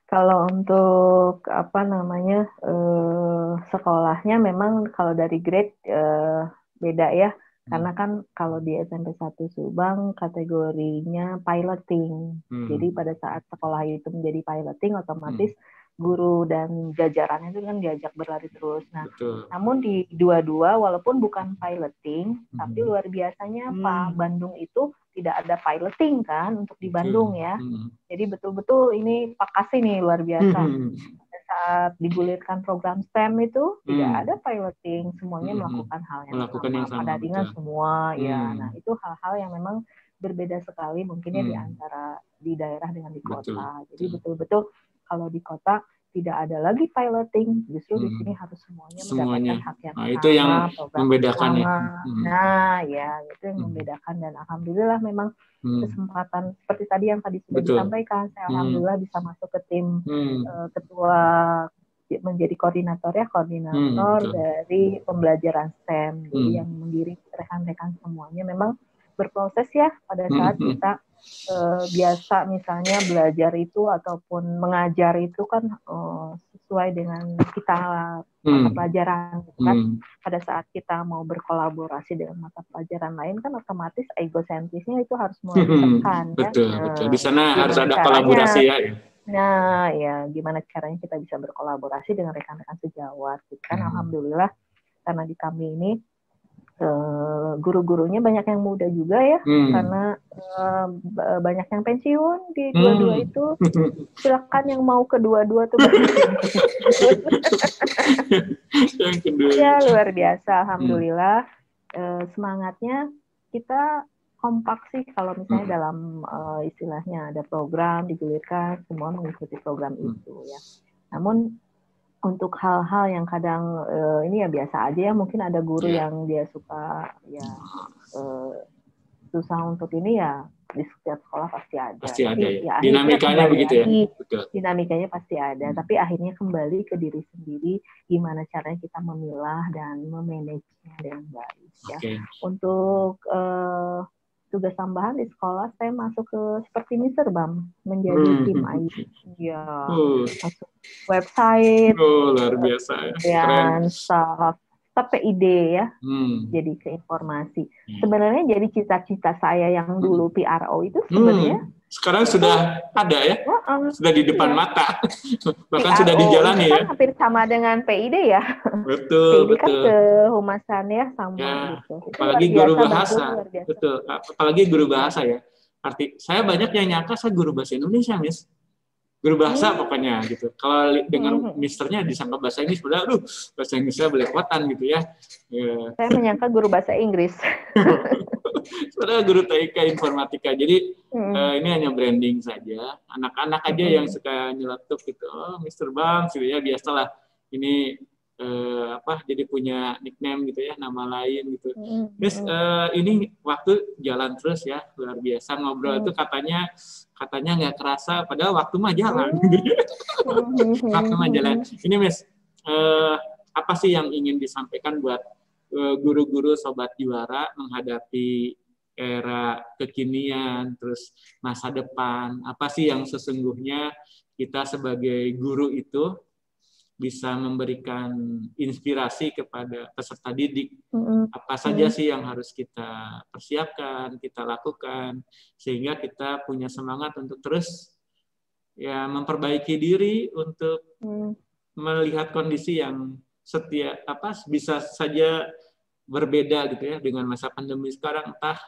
[SPEAKER 2] Kalau untuk sekolahnya memang kalau dari grade beda ya, karena kan kalau di SMP 1 Subang kategorinya piloting. Jadi pada saat sekolah itu menjadi piloting, otomatis guru dan jajarannya itu kan diajak berlari terus. Nah, namun di 22 walaupun bukan piloting, tapi luar biasanya Bandung itu tidak ada piloting kan untuk di Bandung ya. Jadi betul-betul ini Pak Kasih nih luar biasa. Pada saat digulirkan program STEM itu tidak ada piloting, semuanya melakukan hal yang sama, pada ringan semua ya. Nah, itu hal-hal yang memang berbeda sekali mungkinnya di antara di daerah dengan di kota. Jadi betul-betul kalau di kota tidak ada lagi piloting, justru di sini harus semuanya mendapatkan hak yang sama.
[SPEAKER 1] Itu yang membedakan ya.
[SPEAKER 2] Nah, ya itu yang membedakan, dan alhamdulillah memang kesempatan seperti tadi yang tadi sudah disampaikan, saya alhamdulillah bisa masuk ke tim ketua, menjadi koordinator dari pembelajaran STEM. Jadi yang mendiri rekan-rekan semuanya memang berproses ya pada saat kita biasa misalnya belajar itu ataupun mengajar itu kan sesuai dengan kita mata pelajaran gitu kan. Pada saat kita mau berkolaborasi dengan mata pelajaran lain kan otomatis egosentrisnya itu harus mulai ditekan ya.
[SPEAKER 1] Betul. Di sana harus ada kolaborasi ya.
[SPEAKER 2] Nah, ya gimana caranya kita bisa berkolaborasi dengan rekan-rekan sejawat gitu kan. Alhamdulillah karena di kami ini guru-gurunya banyak yang muda juga ya, karena banyak yang pensiun di dua-dua itu. Silakan yang mau ke dua-dua tuh. Ya luar biasa, alhamdulillah. Semangatnya kita kompak sih kalau misalnya dalam istilahnya ada program digulirkan, semua mengikuti program itu ya. Namun untuk hal-hal yang kadang ini ya biasa aja ya, mungkin ada guru yang dia suka ya susah untuk ini ya, di setiap sekolah pasti ada.
[SPEAKER 1] Pasti
[SPEAKER 2] tapi
[SPEAKER 1] ada ya.
[SPEAKER 2] Ya
[SPEAKER 1] Dinamikanya begitu ya.
[SPEAKER 2] Betul. Dinamikanya pasti ada, tapi akhirnya kembali ke diri sendiri, gimana caranya kita memilah dan memanagenya dengan baik ya. Untuk tugas tambahan di sekolah, saya masuk ke seperti Mr. Bam, menjadi tim IT, ya, masuk website,
[SPEAKER 1] luar biasa,
[SPEAKER 2] dan staff PID ya, jadi ke informasi. Sebenarnya jadi cita-cita saya yang dulu PRO itu sebenarnya
[SPEAKER 1] sekarang sudah ada ya, sudah di depan mata, bahkan PRO sudah dijalani ya.
[SPEAKER 2] Kan hampir sama dengan PID ya.
[SPEAKER 1] Betul,
[SPEAKER 2] PID kan kehumasan ya, sama gitu.
[SPEAKER 1] Apalagi guru bahasa, betul. Apalagi guru bahasa ya. Saya banyak yang nyangka saya guru bahasa Indonesia, Miss. Guru bahasa pokoknya gitu. Kalau dengan misternya disangka bahasa Inggris, padahal bahasa Inggrisnya belepotan gitu ya.
[SPEAKER 2] Saya menyangka guru bahasa Inggris.
[SPEAKER 1] Padahal guru TIK informatika. Jadi ini hanya branding saja. Anak-anak aja yang suka nyeletuk gitu. Oh, Mr. Bang, gitu ya, biasalah. Ini jadi punya nickname gitu ya, nama lain gitu. Terus ini waktu jalan terus ya, luar biasa ngobrol itu katanya nggak kerasa, padahal waktu mah jalan. Waktu mah jalan. Ini Miss, apa sih yang ingin disampaikan buat guru-guru Sobat Juara menghadapi era kekinian, terus masa depan? Apa sih yang sesungguhnya kita sebagai guru itu bisa memberikan inspirasi kepada peserta didik? Apa saja sih yang harus kita persiapkan, kita lakukan, sehingga kita punya semangat untuk terus ya memperbaiki diri untuk melihat kondisi yang bisa saja berbeda gitu ya dengan masa pandemi sekarang, entah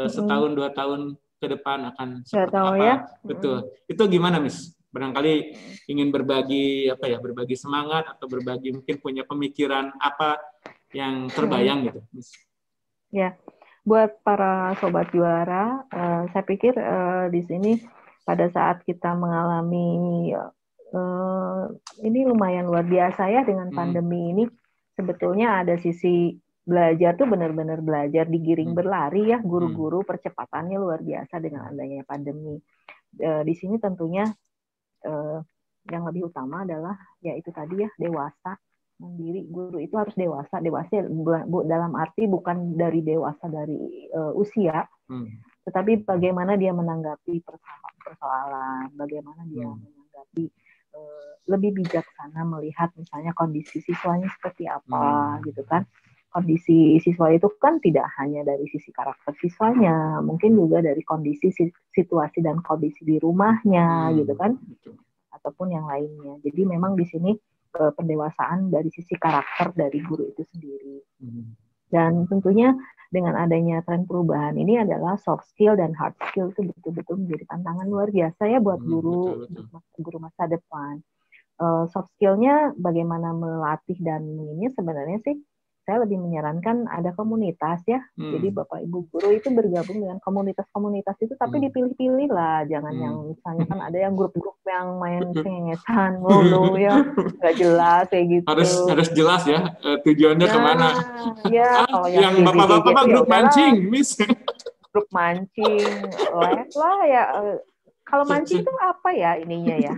[SPEAKER 1] setahun 2 tahun ke depan akan seperti apa ya? Betul. Itu gimana, Miss? Barangkali ingin berbagi berbagi semangat atau berbagi mungkin punya pemikiran apa yang terbayang gitu, Miss.
[SPEAKER 2] Ya, buat para Sobat Juara, saya pikir di sini pada saat kita mengalami ini lumayan luar biasa ya dengan pandemi ini, sebetulnya ada sisi belajar tuh benar-benar belajar digiring berlari ya, guru-guru percepatannya luar biasa dengan adanya pandemi. Di sini tentunya yang lebih utama adalah ya itu tadi ya, dewasa, mandiri. Guru itu harus dewasa dalam arti bukan dari dewasa dari usia, tetapi bagaimana dia menanggapi persoalan, bagaimana dia menanggapi lebih bijaksana melihat misalnya kondisi siswanya seperti apa gitu kan. Kondisi siswa itu kan tidak hanya dari sisi karakter siswanya, mungkin juga dari kondisi situasi dan kondisi di rumahnya gitu kan, ataupun yang lainnya. Jadi memang di sini pendewasaan dari sisi karakter dari guru itu sendiri. Dan tentunya dengan adanya tren perubahan ini adalah soft skill dan hard skill itu betul-betul menjadi tantangan luar biasa ya buat guru masa depan. Soft skill-nya bagaimana melatih dan ini sebenarnya sih saya lebih menyarankan ada komunitas ya. Jadi Bapak Ibu guru itu bergabung dengan komunitas-komunitas itu, tapi dipilih-pilih lah. Jangan yang misalnya kan ada yang grup-grup yang main cengesan mulu ya, nggak jelas kayak gitu.
[SPEAKER 1] Harus jelas ya tujuannya kemana.
[SPEAKER 2] Ya, kalau yang
[SPEAKER 1] bapak-bapak grup mancing, Miss.
[SPEAKER 2] Grup mancing, les lah ya. Kalau mancing itu apa ya ininya ya?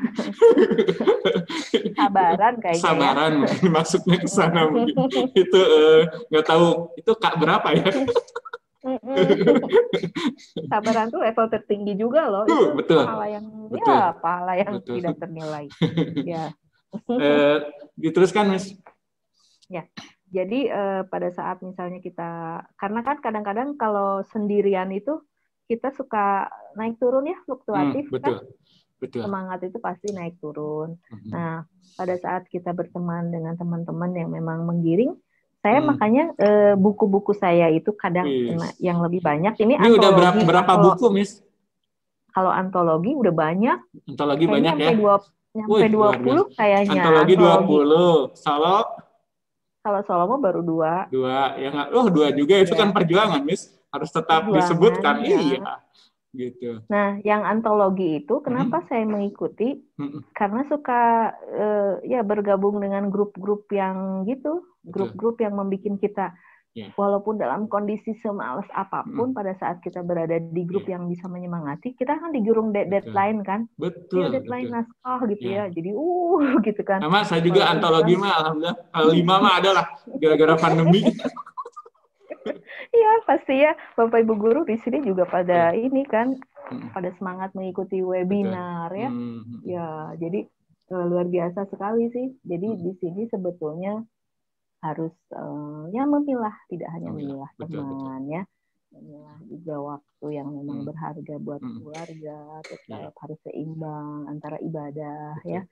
[SPEAKER 2] Sabaran kayaknya.
[SPEAKER 1] Sabaran ya. Mungkin maksudnya ke sana mungkin. Itu nggak tahu itu Kak berapa ya?
[SPEAKER 2] Sabaran tuh level tertinggi juga loh. Itu
[SPEAKER 1] betul.
[SPEAKER 2] pahala yang tidak ternilai. Ya.
[SPEAKER 1] Diteruskan, Miss.
[SPEAKER 2] Ya. Jadi pada saat misalnya kita, karena kan kadang-kadang kalau sendirian itu kita suka naik turun ya, fluktuatif
[SPEAKER 1] betul,
[SPEAKER 2] kan.
[SPEAKER 1] Betul.
[SPEAKER 2] Semangat itu pasti naik turun. Nah, pada saat kita berteman dengan teman-teman yang memang menggiring, saya makanya buku-buku saya itu kadang yang lebih banyak. Ini
[SPEAKER 1] udah berapa buku, Miss?
[SPEAKER 2] Kalau antologi udah banyak.
[SPEAKER 1] Antologi banyak ya?
[SPEAKER 2] Sampai 20 kayaknya.
[SPEAKER 1] Antologi 20.
[SPEAKER 2] Kalau Solo baru 2.
[SPEAKER 1] 2 ya nggak? 2 juga itu kan perjuangan, Miss. Harus tetap disebutkan.
[SPEAKER 2] Ya.
[SPEAKER 1] Iya. Gitu.
[SPEAKER 2] Nah, yang antologi itu kenapa saya mengikuti? Karena suka ya bergabung dengan grup-grup yang gitu, grup-grup yang membuat kita walaupun dalam kondisi semalas apapun, pada saat kita berada di grup yang bisa menyemangati, kita kan digurung deadline kan?
[SPEAKER 1] Betul.
[SPEAKER 2] Ya, deadline naskah gitu ya. Jadi gitu kan.
[SPEAKER 1] Sama saya juga antologi mah alhamdulillah 5 mah ada lah gara-gara pandemi.
[SPEAKER 2] Iya pasti ya, Bapak Ibu guru di sini juga pada ini kan, pada semangat mengikuti webinar ya. Ya, jadi luar biasa sekali sih. Jadi di sini sebetulnya harus ya memilah, tidak hanya memilah teman ya, memilah juga waktu yang memang berharga buat keluarga, tetap harus seimbang antara ibadah ya.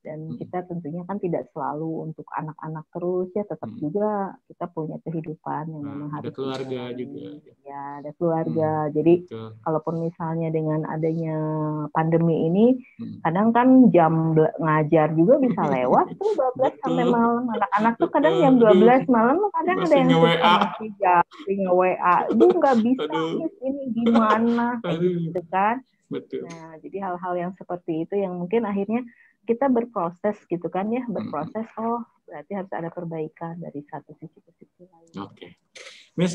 [SPEAKER 2] Dan kita tentunya kan tidak selalu untuk anak-anak terus ya, tetap juga kita punya kehidupan yang memang harus
[SPEAKER 1] ada keluarga juga.
[SPEAKER 2] Ya, ada keluarga. Jadi kalaupun misalnya dengan adanya pandemi ini, kadang kan jam ngajar juga bisa lewat tuh 12 sampai malam. Anak-anak tuh kadang jam 12 malam kadang ada yang suka masih nge-WA. Itu nggak bisa, Miss, ini gimana? Gitu kan. Nah, jadi hal-hal yang seperti itu yang mungkin akhirnya kita berproses gitu kan ya, berproses, oh berarti harus ada perbaikan dari satu sisi ke sisi lain.
[SPEAKER 1] Oke. Miss,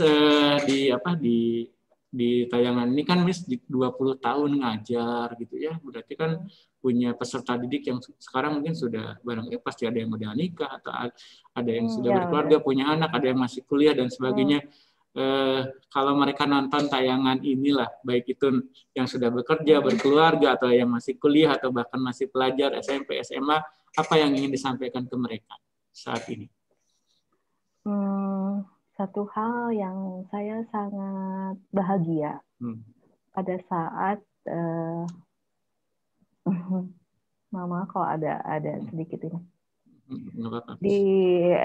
[SPEAKER 1] di tayangan ini kan Miss 20 tahun ngajar gitu ya, berarti kan punya peserta didik yang sekarang mungkin sudah barangkali pasti ada yang udah nikah atau ada yang sudah berkeluarga, punya anak, ada yang masih kuliah dan sebagainya. Kalau mereka nonton tayangan inilah, baik itu yang sudah bekerja, berkeluarga, atau yang masih kuliah, atau bahkan masih pelajar SMP, SMA, apa yang ingin disampaikan ke mereka saat ini?
[SPEAKER 2] Satu hal yang saya sangat bahagia pada saat Mama kalau ada sedikit ini. Di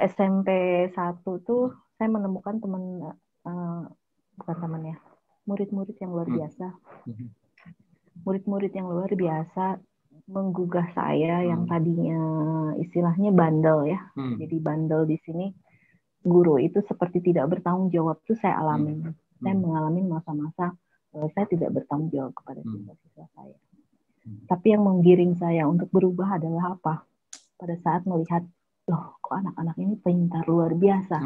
[SPEAKER 2] SMP 1 tuh saya menemukan teman, bukan temannya, murid-murid yang luar biasa. Murid-murid yang luar biasa menggugah saya yang tadinya istilahnya bandel ya. Jadi bandel di sini, guru itu seperti tidak bertanggung jawab, itu saya alami. Saya mengalami masa-masa saya tidak bertanggung jawab kepada siswa-siswa saya. Tapi yang menggiring saya untuk berubah adalah apa? Pada saat melihat, loh kok anak-anak ini pintar luar biasa.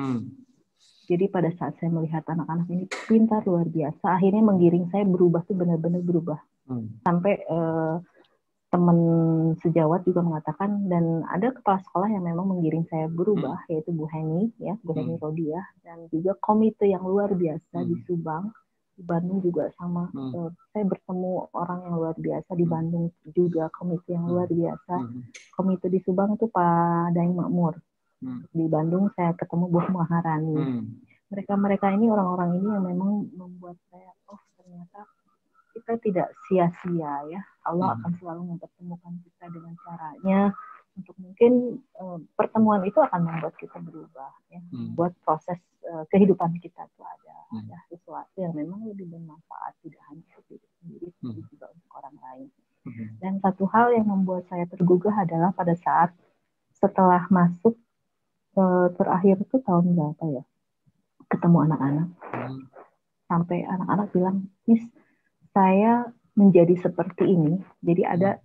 [SPEAKER 2] Jadi pada saat saya melihat anak-anak ini pintar luar biasa, akhirnya menggiring saya berubah tuh benar-benar berubah. Sampai teman sejawat juga mengatakan, dan ada kepala sekolah yang memang menggiring saya berubah, yaitu Bu Heni, ya, Bu Heni Rodiah, dan juga komite yang luar biasa di Subang, di Bandung juga sama. Saya bertemu orang yang luar biasa di Bandung juga, komite yang luar biasa. Komite di Subang itu Pak Daeng Makmur. Di Bandung saya ketemu Bu Maharani. Mereka ini orang-orang ini yang memang membuat saya, oh ternyata kita tidak sia-sia ya. Allah akan selalu mempertemukan kita dengan caranya, untuk mungkin pertemuan itu akan membuat kita berubah ya. Membuat proses kehidupan kita itu ada sesuatu yang memang lebih bermanfaat, tidak hanya untuk diri sendiri tapi juga untuk orang lain. Dan satu hal yang membuat saya tergugah adalah pada saat setelah masuk terakhir itu tahun berapa ya, ketemu anak-anak, sampai anak-anak bilang, Miss, saya menjadi seperti ini. Jadi ada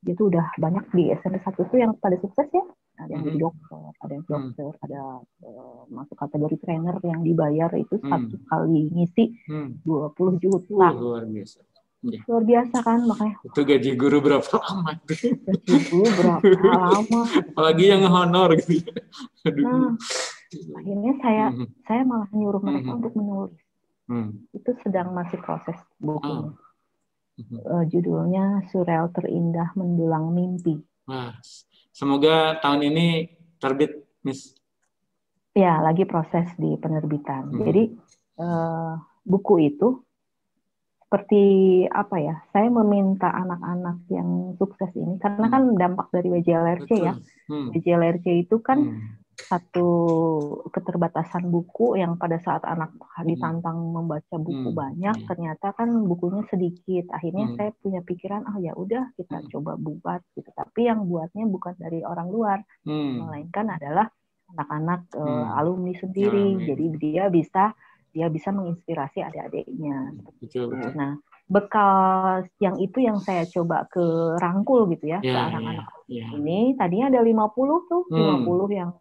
[SPEAKER 2] itu udah banyak di SMP 1 tuh yang pada sukses ya. Ada yang jadi dokter, ada masuk kategori trainer yang dibayar itu satu kali ngisi 20 juta.
[SPEAKER 1] Luar biasa.
[SPEAKER 2] Luar biasa kan, makanya.
[SPEAKER 1] Itu gaji guru berapa lama?
[SPEAKER 2] Gaji guru berapa lama?
[SPEAKER 1] Apalagi yang honor gitu.
[SPEAKER 2] Nah, akhirnya saya malah nyuruh mereka untuk menulis. Itu sedang masih proses bukunya. Judulnya Surel Terindah Mendulang Mimpi.
[SPEAKER 1] Wah, semoga tahun ini terbit, Miss.
[SPEAKER 2] Ya, lagi proses di penerbitan. Jadi buku itu seperti apa ya? Saya meminta anak-anak yang sukses ini, karena kan dampak dari WJLRC ya. WJLRC itu kan satu keterbatasan buku yang pada saat anak ditantang membaca buku banyak, ternyata kan bukunya sedikit. Akhirnya saya punya pikiran, ya udah kita coba buat gitu. Tapi yang buatnya bukan dari orang luar, melainkan adalah anak-anak alumni sendiri. Jadi dia bisa dia bisa menginspirasi adik-adiknya. Betul. Nah, bekal yang itu yang saya coba ke rangkul gitu ya, ke anak-anak ini. Tadinya ada 50 tuh, 50 yang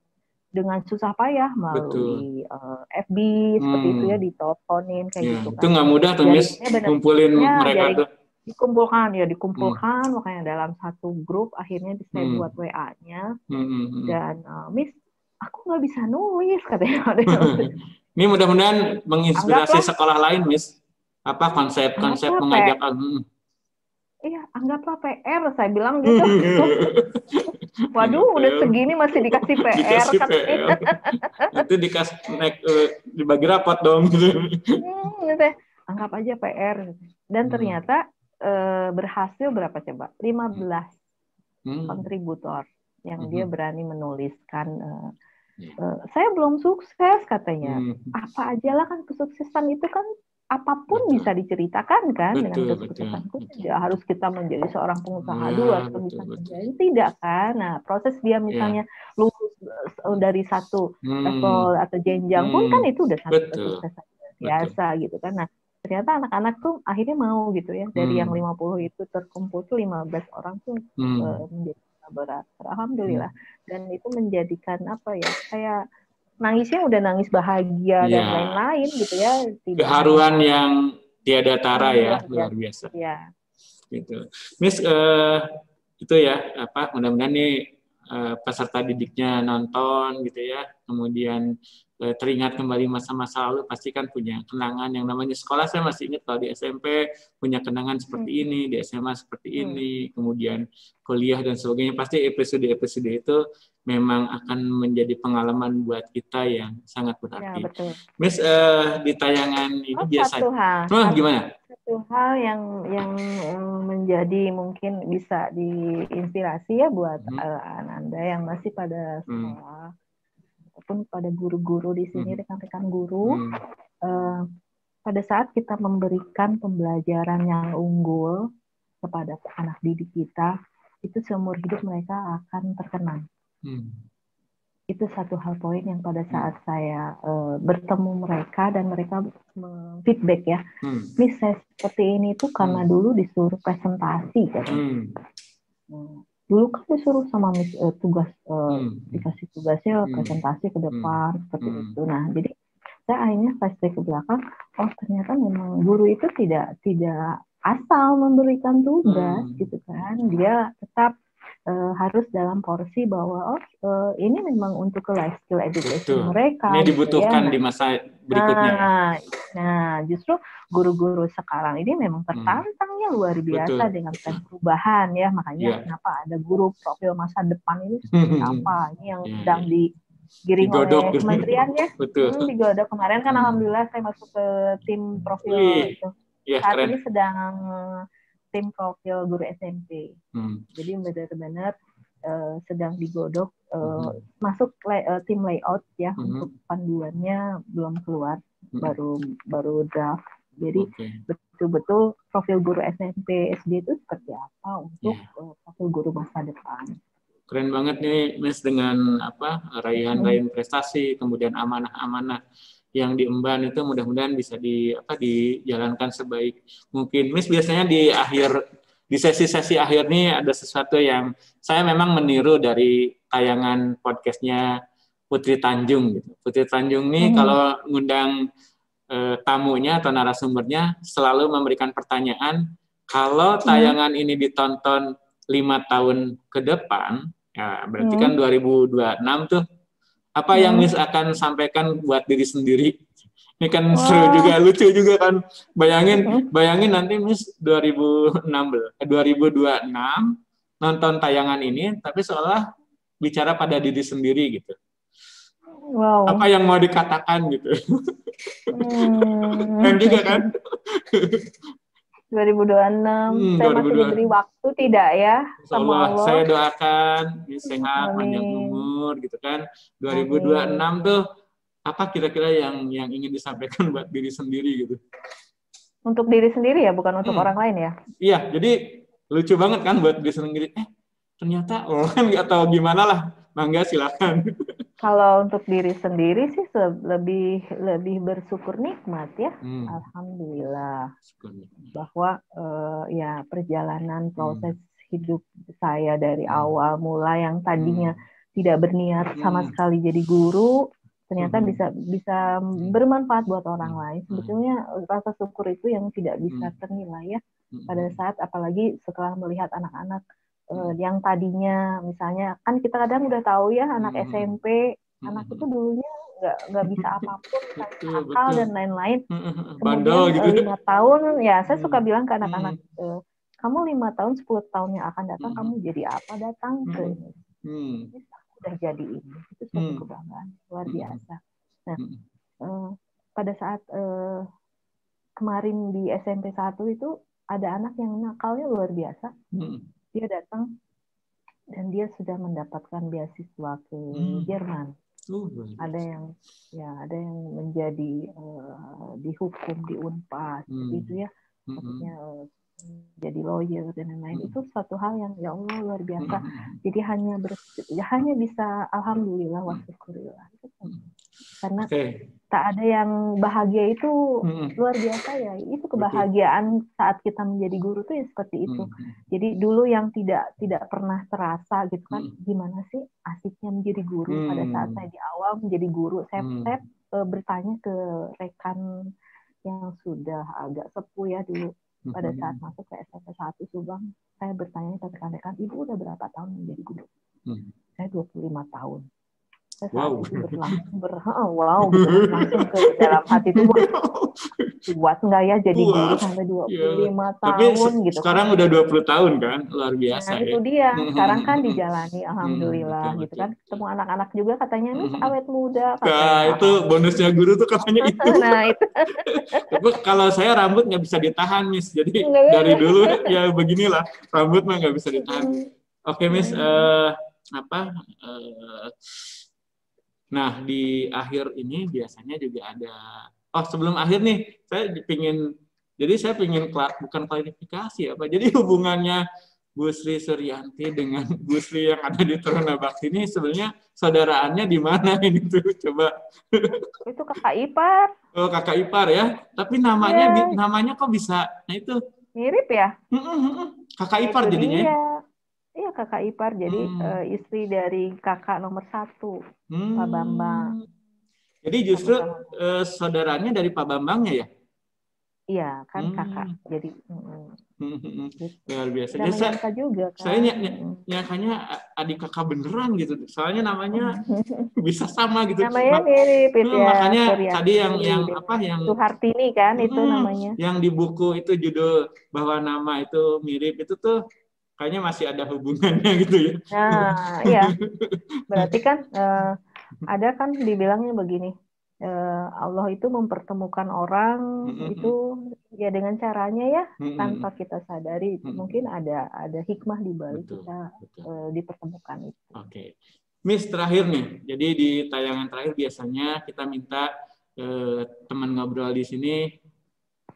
[SPEAKER 2] dengan susah payah melalui FB seperti itu ya, diteleponin kayak gitu kan.
[SPEAKER 1] Itu nggak mudah tuh, Miss, kumpulin mereka tuh.
[SPEAKER 2] Dikumpulkan, makanya dalam satu grup akhirnya saya buat WA-nya, dan Miss, aku nggak bisa nulis katanya.
[SPEAKER 1] Ini mudah-mudahan menginspirasi sekolah lain, Miss. Apa konsep-konsep mengajak?
[SPEAKER 2] Iya, anggaplah PR, saya bilang gitu. Waduh, udah segini masih dikasih PR.
[SPEAKER 1] Itu dikasih dibagi rapat dong.
[SPEAKER 2] Anggap aja PR. Dan ternyata berhasil berapa coba? 15 kontributor yang dia berani menuliskan. Saya belum sukses katanya. Apa aja lah kan kesuksesan itu kan apapun bisa diceritakan kan dengan kesuksesan itu tidak harus kita menjadi seorang pengusaha dulu atau bisa menjadi tidak kan. Nah proses dia misalnya lulus dari satu level atau jenjang pun kan itu udah satu kesuksesan biasa gitu kan. Nah ternyata anak-anak tuh akhirnya mau gitu ya, dari yang 50 itu terkumpul tuh 15 orang tuh menjadi kolaborator. Alhamdulillah. Dan itu menjadikan apa ya, kayak nangisnya udah nangis bahagia dan lain-lain gitu ya.
[SPEAKER 1] Keharuan yang tiada tara ya, luar biasa.
[SPEAKER 2] Ya.
[SPEAKER 1] Gitu. Miss, itu ya, mudah-mudahan nih peserta didiknya nonton gitu ya, kemudian teringat kembali masa-masa lalu, pasti kan punya kenangan yang namanya sekolah. Saya masih ingat kalau di SMP punya kenangan seperti ini, di SMA seperti ini, kemudian kuliah dan sebagainya. Pasti episode-episode itu memang akan menjadi pengalaman buat kita yang sangat berarti.
[SPEAKER 2] Ya, betul.
[SPEAKER 1] Miss, di tayangan ini biasanya, gimana?
[SPEAKER 2] Satu hal yang menjadi mungkin bisa diinspirasi ya buat Anda yang masih pada sekolah ataupun pada guru-guru di sini, rekan-rekan guru, pada saat kita memberikan pembelajaran yang unggul kepada anak didik kita, itu seumur hidup mereka akan terkenang. Itu satu hal poin yang pada saat saya bertemu mereka dan mereka feedback ya, Miss, saya seperti ini tuh karena dulu disuruh presentasi kan. Dulu kan disuruh sama Miss tugas dikasih tugasnya presentasi ke depan seperti itu. Nah jadi saya akhirnya flashback ke belakang, oh ternyata memang guru itu tidak asal memberikan tugas gitu kan, dia tetap harus dalam porsi bahwa ini memang untuk ke life skill education mereka.
[SPEAKER 1] Ini dibutuhkan di masa berikutnya.
[SPEAKER 2] Nah, justru guru-guru sekarang ini memang tertantangnya luar biasa dengan tren perubahan ya. Makanya kenapa ada guru profil masa depan ini seperti apa? Ini yang sedang digiring oleh kementerian ya. Digodok kemarin kan alhamdulillah saya masuk ke tim profil itu. Saat ini sedang tim profil guru SMP. Jadi benar-benar sedang digodok, masuk tim layout ya, untuk panduannya belum keluar, baru draft. Jadi betul-betul profil guru SMP SD itu seperti apa untuk profil guru masa depan.
[SPEAKER 1] Keren banget nih Miss, dengan raihan-raihan prestasi, kemudian amanah-amanah yang diemban itu mudah-mudahan bisa dijalankan sebaik mungkin. Miss, biasanya di sesi-sesi akhir nih ada sesuatu yang saya memang meniru dari tayangan podcastnya Putri Tanjung gitu. Putri Tanjung nih kalau ngundang tamunya atau narasumbernya selalu memberikan pertanyaan, kalau tayangan ini ditonton 5 tahun ke depan, ya berarti kan 2026 tuh, apa yang Miss akan sampaikan buat diri sendiri? Ini kan seru juga, lucu juga kan. Bayangin nanti Miss 2026 nonton tayangan ini, tapi seolah bicara pada diri sendiri gitu. Apa yang mau dikatakan gitu? Kan juga kan?
[SPEAKER 2] 2026, saya masih diberi waktu tidak ya sama Allah.
[SPEAKER 1] Saya doakan sehat, panjang umur gitu kan. 2026 tuh apa kira-kira yang ingin disampaikan buat diri sendiri gitu?
[SPEAKER 2] Untuk diri sendiri ya, bukan untuk orang lain ya?
[SPEAKER 1] Iya, jadi lucu banget kan buat diri sendiri. Ternyata kan nggak tahu gimana lah. Mangga silakan.
[SPEAKER 2] Kalau untuk diri sendiri sih lebih bersyukur nikmat ya. Alhamdulillah. Bahwa ya perjalanan proses hidup saya dari awal mulai yang tadinya tidak berniat sama sekali jadi guru, ternyata bisa bermanfaat buat orang lain. Sebetulnya rasa syukur itu yang tidak bisa ternilai ya. Pada saat apalagi setelah melihat anak-anak yang tadinya misalnya kan kita kadang udah tahu ya anak SMP anak itu dulunya nggak bisa apapun akal dan lain-lain. Kemudian 5 tahun ya saya suka bilang ke anak-anak kamu 5 tahun 10 tahun yang akan datang kamu jadi apa datang ke ini udah jadi ini itu suatu kebanggaan luar biasa. Nah pada saat kemarin di SMP 1 itu ada anak yang nakalnya luar biasa. Dia datang dan dia sudah mendapatkan beasiswa ke Jerman. Ada yang menjadi dihukum di Unpad gitu ya. Maksudnya jadi lawyer dan lain-lain. Itu suatu hal yang ya Allah luar biasa. Jadi hanya bisa alhamdulillah wa syukurillah. Karena tak ada yang bahagia itu luar biasa ya. Itu kebahagiaan saat kita menjadi guru tuh ya seperti itu. Jadi dulu yang tidak pernah terasa gitu kan, gimana sih asiknya menjadi guru. Pada saat saya di awal menjadi guru, saya bertanya ke rekan yang sudah agak sepuh ya dulu. Pada saat masuk ke SMP 1 Subang, saya bertanya ke rekan-rekan, Ibu udah berapa tahun menjadi guru? Saya 25 tahun. Saat itu langsung ke dalam hati itu buat nggak ya jadi guru sampai 25 tahun gitu.
[SPEAKER 1] Sekarang udah 20 tahun kan, luar biasa.
[SPEAKER 2] Nah itu dia, sekarang kan dijalani alhamdulillah gitu kan. Ketemu anak-anak juga katanya Miss awet muda.
[SPEAKER 1] Nah itu bonusnya guru tuh katanya itu.
[SPEAKER 2] Nah itu.
[SPEAKER 1] Tapi kalau saya rambut nggak bisa ditahan Miss, jadi dari dulu ya beginilah rambut mah nggak bisa ditahan. Oke Miss, nah, di akhir ini biasanya juga ada, sebelum akhir nih, saya pingin bukan klarifikasi apa, jadi hubungannya Bu Sri Suryanti dengan Bu Sri yang ada di Taruna Bakti ini sebenarnya saudaraannya di mana ini tuh, coba.
[SPEAKER 2] Itu kakak ipar.
[SPEAKER 1] Oh, kakak ipar ya, tapi namanya kok bisa, nah itu.
[SPEAKER 2] Mirip ya?
[SPEAKER 1] Kakak ipar jadinya ya?
[SPEAKER 2] Iya kakak ipar, jadi istri dari kakak nomor 1, Pak Bambang.
[SPEAKER 1] Jadi justru saudaranya dari Pak Bambangnya ya?
[SPEAKER 2] Iya kan kakak, jadi
[SPEAKER 1] luar biasa. Saya nyangkanya adik kakak beneran gitu, soalnya namanya bisa sama gitu.
[SPEAKER 2] Namanya mirip itu ya.
[SPEAKER 1] Makanya tadi yang
[SPEAKER 2] Suhartini kan itu namanya.
[SPEAKER 1] Yang di buku itu judul bahwa nama itu mirip itu tuh. Kayaknya masih ada hubungannya gitu ya.
[SPEAKER 2] Nah, iya. Berarti kan ada kan dibilangnya begini, Allah itu mempertemukan orang itu ya dengan caranya ya tanpa kita sadari. Mungkin ada hikmah di balik kita dipertemukan itu.
[SPEAKER 1] Oke. Miss, terakhir nih. Jadi di tayangan terakhir biasanya kita minta teman ngobrol di sini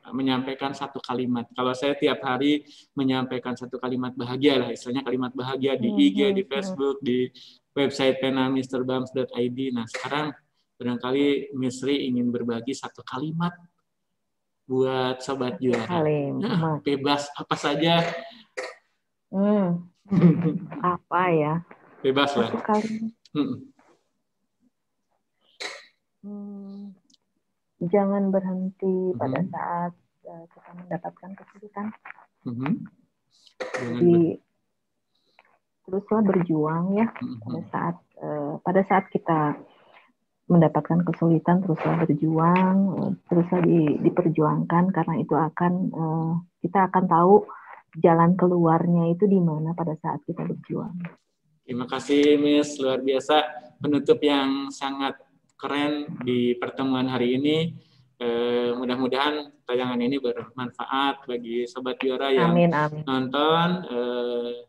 [SPEAKER 1] menyampaikan satu kalimat. Kalau saya tiap hari menyampaikan satu kalimat bahagia lah, istilahnya kalimat bahagia di IG, di Facebook, di website penamisterbams.id. Nah, sekarang barangkali Miss Sri ingin berbagi satu kalimat buat Sobat Juara. Nah, bebas apa saja.
[SPEAKER 2] Apa ya?
[SPEAKER 1] Bebas lah.
[SPEAKER 2] Satu kalimat. Jangan berhenti pada saat kita mendapatkan kesulitan. Jadi teruslah berjuang ya pada saat kita mendapatkan kesulitan, teruslah berjuang, teruslah diperjuangkan karena itu kita akan tahu jalan keluarnya itu di mana pada saat kita berjuang.
[SPEAKER 1] Terima kasih Miss, luar biasa penutup yang sangat keren di pertemuan hari ini. Mudah-mudahan tayangan ini bermanfaat bagi Sobat Juara yang nonton.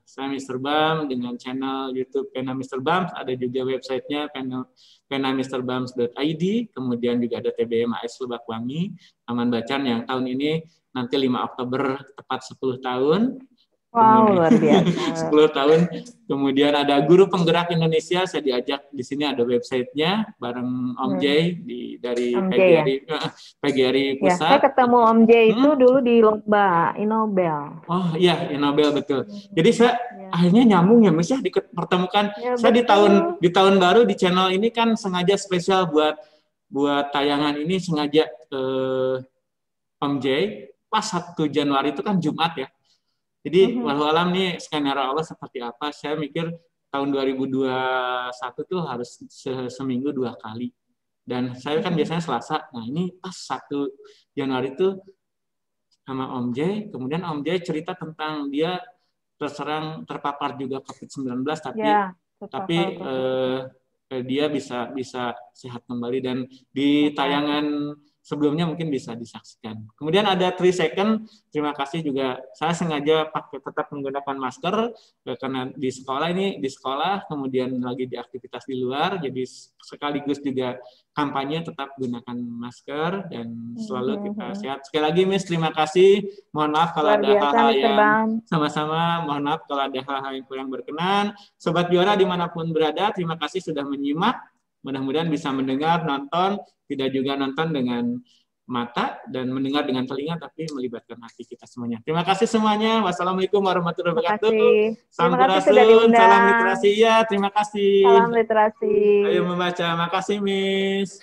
[SPEAKER 1] Saya Mr. Bam dengan channel YouTube Pena Mr. Bams, ada juga websitenya penamisterbams.id, kemudian juga ada TBM AS Lebakwangi, Taman Bacaan yang tahun ini nanti 5 Oktober tepat 10 tahun.
[SPEAKER 2] Wow,
[SPEAKER 1] kemudian
[SPEAKER 2] luar biasa.
[SPEAKER 1] 10 tahun. Kemudian ada Guru Penggerak Indonesia, saya diajak di sini ada websitenya bareng Om Jay dari
[SPEAKER 2] Om Jay ya?
[SPEAKER 1] PGRI
[SPEAKER 2] Ya, saya
[SPEAKER 1] Pusat.
[SPEAKER 2] ketemu Om Jay itu dulu di lomba Inobel.
[SPEAKER 1] Oh iya, Inobel betul. Jadi saya akhirnya nyambung ya, Mas ya, dipertemukan.
[SPEAKER 2] Ya,
[SPEAKER 1] Saya
[SPEAKER 2] betul.
[SPEAKER 1] di tahun baru di channel ini kan sengaja spesial buat tayangan ini, sengaja Om Jay pas 1 Januari itu kan Jumat ya. Jadi walau alam nih skenario Allah seperti apa, saya mikir tahun 2021 tuh harus seminggu 2 kali. Dan saya kan biasanya Selasa. Nah, ini pas 1 Januari itu sama Om Jay, kemudian Om Jay cerita tentang dia terpapar juga COVID-19 tapi dia bisa sehat kembali, dan di tayangan sebelumnya mungkin bisa disaksikan. Kemudian ada 3 second, terima kasih juga. Saya sengaja tetap menggunakan masker karena di sekolah, kemudian lagi di aktivitas di luar, jadi sekaligus juga kampanye tetap gunakan masker dan selalu kita sehat. Sekali lagi Miss, terima kasih. Mohon maaf kalau ada hal-hal yang sama-sama, mohon maaf kalau ada hal-hal yang kurang berkenan. Sobat Juara dimanapun berada, terima kasih sudah menyimak. Mudah-mudahan bisa mendengar, nonton, tidak juga nonton dengan mata dan mendengar dengan telinga, tapi melibatkan hati kita semuanya. Terima kasih semuanya. Wassalamualaikum warahmatullahi wabarakatuh. Sampurasun, salam literasi. Ya, terima kasih.
[SPEAKER 2] Salam literasi.
[SPEAKER 1] Ayo membaca. Makasih, Miss.